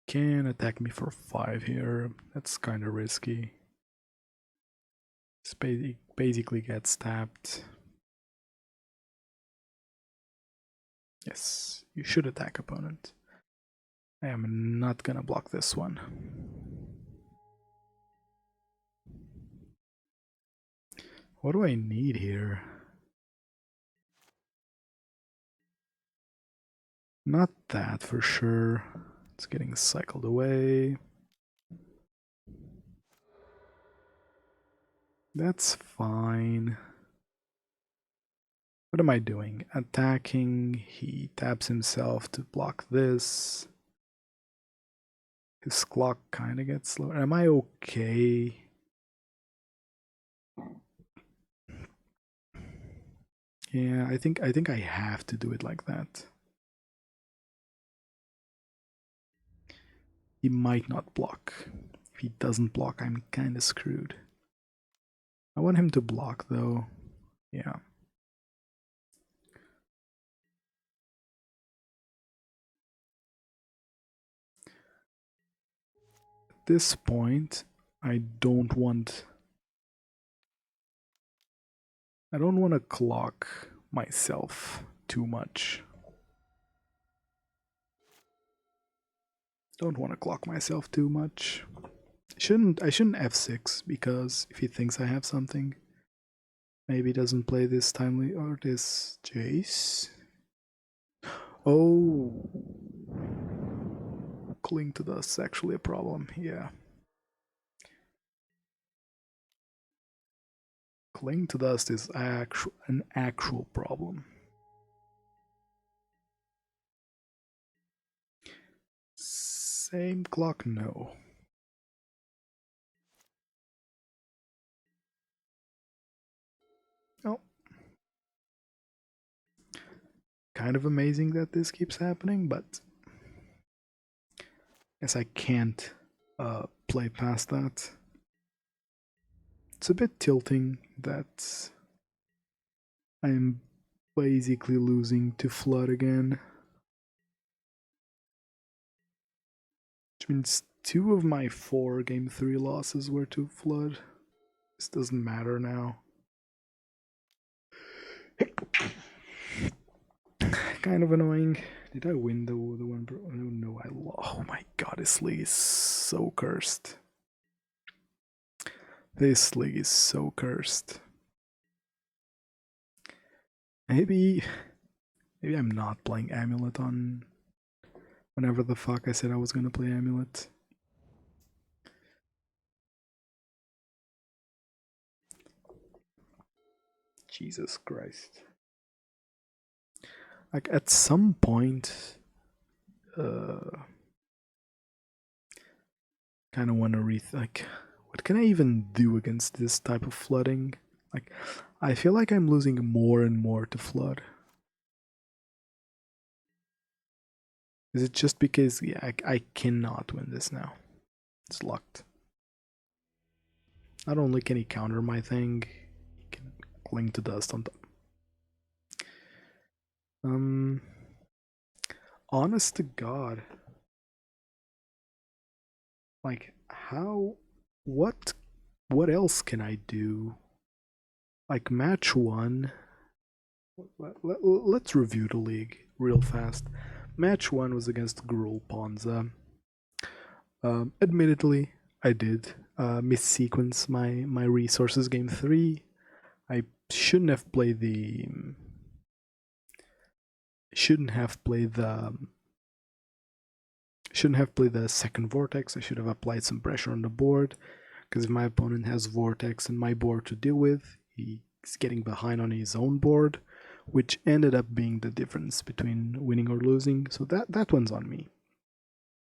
can attack me for 5 here. That's kind of risky. Basically gets tapped. Yes, you should attack, opponent. I am not gonna block this one. What do I need here? Not that for sure. It's getting cycled away. That's fine. What am I doing? Attacking. He taps himself to block this. His clock kind of gets slower. Am I okay? Yeah, I think I have to do it like that. He might not block. If he doesn't block, I'm kind of screwed. I want him to block though. Yeah. At this point, I don't want to clock myself too much. Don't want to clock myself too much. I shouldn't F6 because if he thinks I have something, maybe he doesn't play this timely or this Jace. Oh, cling to dust is actually a problem. Yeah. Cling to dust is an actual problem. Same clock, no. Oh. Kind of amazing that this keeps happening, but I guess I can't play past that. It's a bit tilting that I'm basically losing to Flood again. Which means 2 of my 4 Game 3 losses were to Flood. This doesn't matter now. Kind of annoying. Did I win the one? Oh, no, I lost. Oh my god, this league is so cursed. This league is so cursed. Maybe I'm not playing Amulet on whenever the fuck I said I was gonna play Amulet. Jesus Christ. Like at some point, kind of want to like, what can I even do against this type of flooding? Like, I feel like I'm losing more and more to flood. Is it just because, yeah, I cannot win this now? It's locked. Not only can he counter my thing, he can cling to dust on top. Honest to God. Like, what else can I do? Like, match 1. Let's review the league real fast. Match 1 was against Gruul Ponza. Admittedly, I did missequence my resources game 3. I shouldn't have played the second Vortex. I should have applied some pressure on the board, because if my opponent has Vortex and my board to deal with, he's getting behind on his own board, which ended up being the difference between winning or losing. So that one's on me.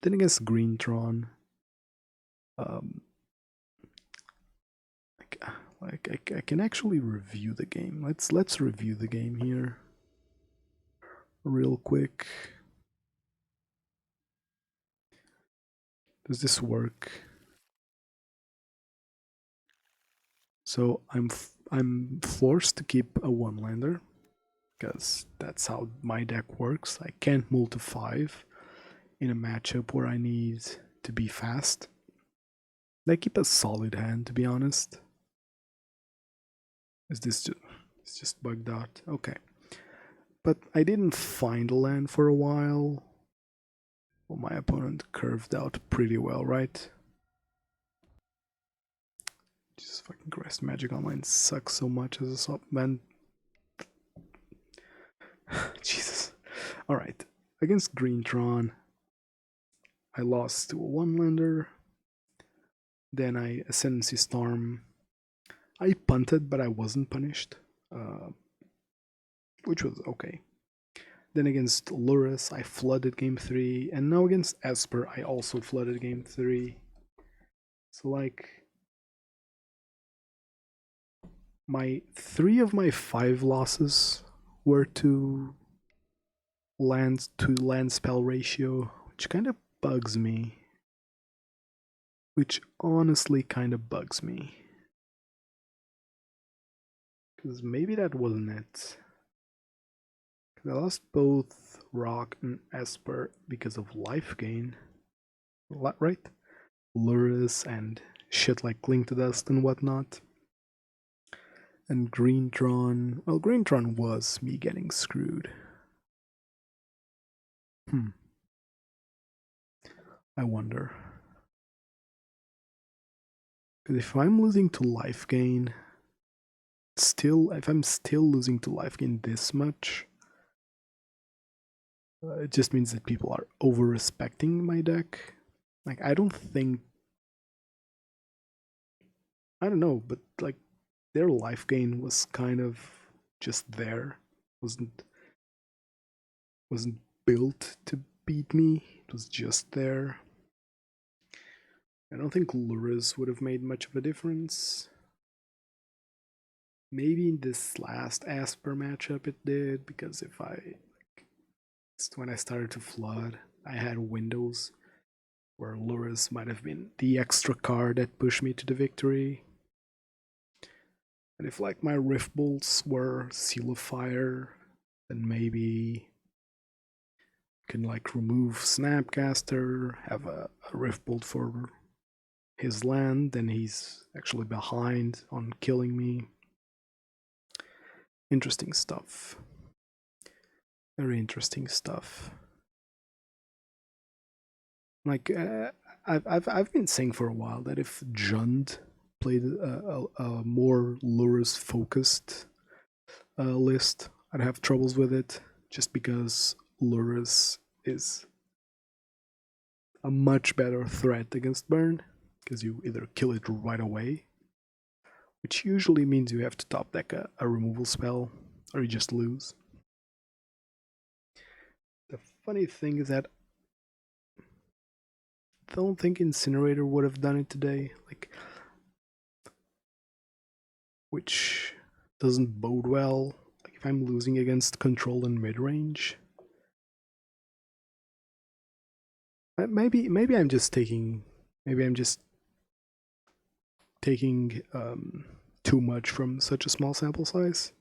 Then against Green Tron, I can actually review the game. Let's review the game here real quick. Does this work? So I'm forced to keep a 1-lander because that's how my deck works. I can't mull to 5. in a matchup where I need to be fast. I keep a solid hand, to be honest. Is this just... It's just bugged out. Okay. But I didn't find a land for a while. Well, my opponent curved out pretty well, right? Jesus fucking Christ, Magic Online sucks so much as a sub, man. Jesus. Alright. Against Greentron, I lost to a one-lander. Then I Ascendancy Storm. I punted, but I wasn't punished. Which was okay. Then against Lurrus, I flooded game 3. And now against Esper, I also flooded game 3. So like... Three of my 5 losses were to land spell ratio, which kind of bugs me. Which honestly kind of bugs me. Because maybe that wasn't it. Because I lost both Rock and Esper because of life gain. Right? Lurrus and shit like Cling to Dust and whatnot. And Greentron... Well, Greentron was me getting screwed. I wonder. Because if I'm losing to life gain... if I'm still losing to life gain this much... it just means that people are over-respecting my deck. Like, I don't think... I don't know, but like... Their life gain was kind of just there. Wasn't built to beat me. It was just there. I don't think Lurrus would have made much of a difference. Maybe in this last Asper matchup it did, because if when I started to flood, I had windows where Lurrus might have been the extra card that pushed me to the victory. And if like my Rift Bolts were Seal of Fire, then maybe can like remove Snapcaster, have a Rift Bolt for his land, then he's actually behind on killing me. Interesting stuff. Very interesting stuff. Like I've been saying for a while that if Jund played a more Lurrus focused list, I'd have troubles with it, just because Lurrus is a much better threat against burn, because you either kill it right away, which usually means you have to top deck a removal spell, or you just lose. The funny thing is that I don't think Incinerator would have done it today. Like, which doesn't bode well. Like if I'm losing against control and mid-range. Maybe I'm just taking too much from such a small sample size.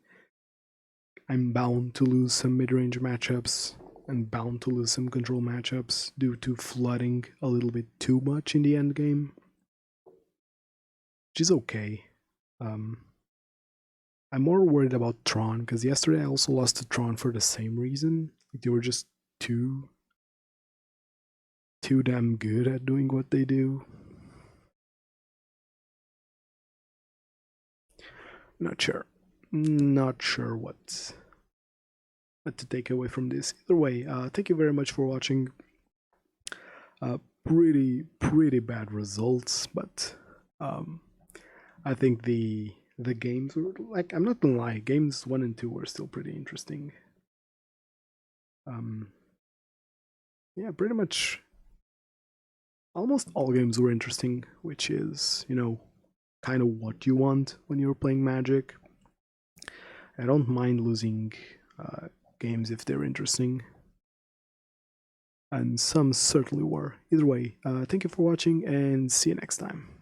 I'm bound to lose some mid-range matchups and bound to lose some control matchups due to flooding a little bit too much in the end game. Which is okay. I'm more worried about Tron, because yesterday I also lost to Tron for the same reason. Like they were just too damn good at doing what they do. Not sure what to take away from this. Either way, thank you very much for watching. Pretty bad results, but I think the games were, like, I'm not gonna lie, games 1 and 2 were still pretty interesting. Yeah, pretty much almost all games were interesting, which is, you know, kind of what you want when you're playing Magic. I don't mind losing games if they're interesting, and some certainly were. Either way, thank you for watching and see you next time.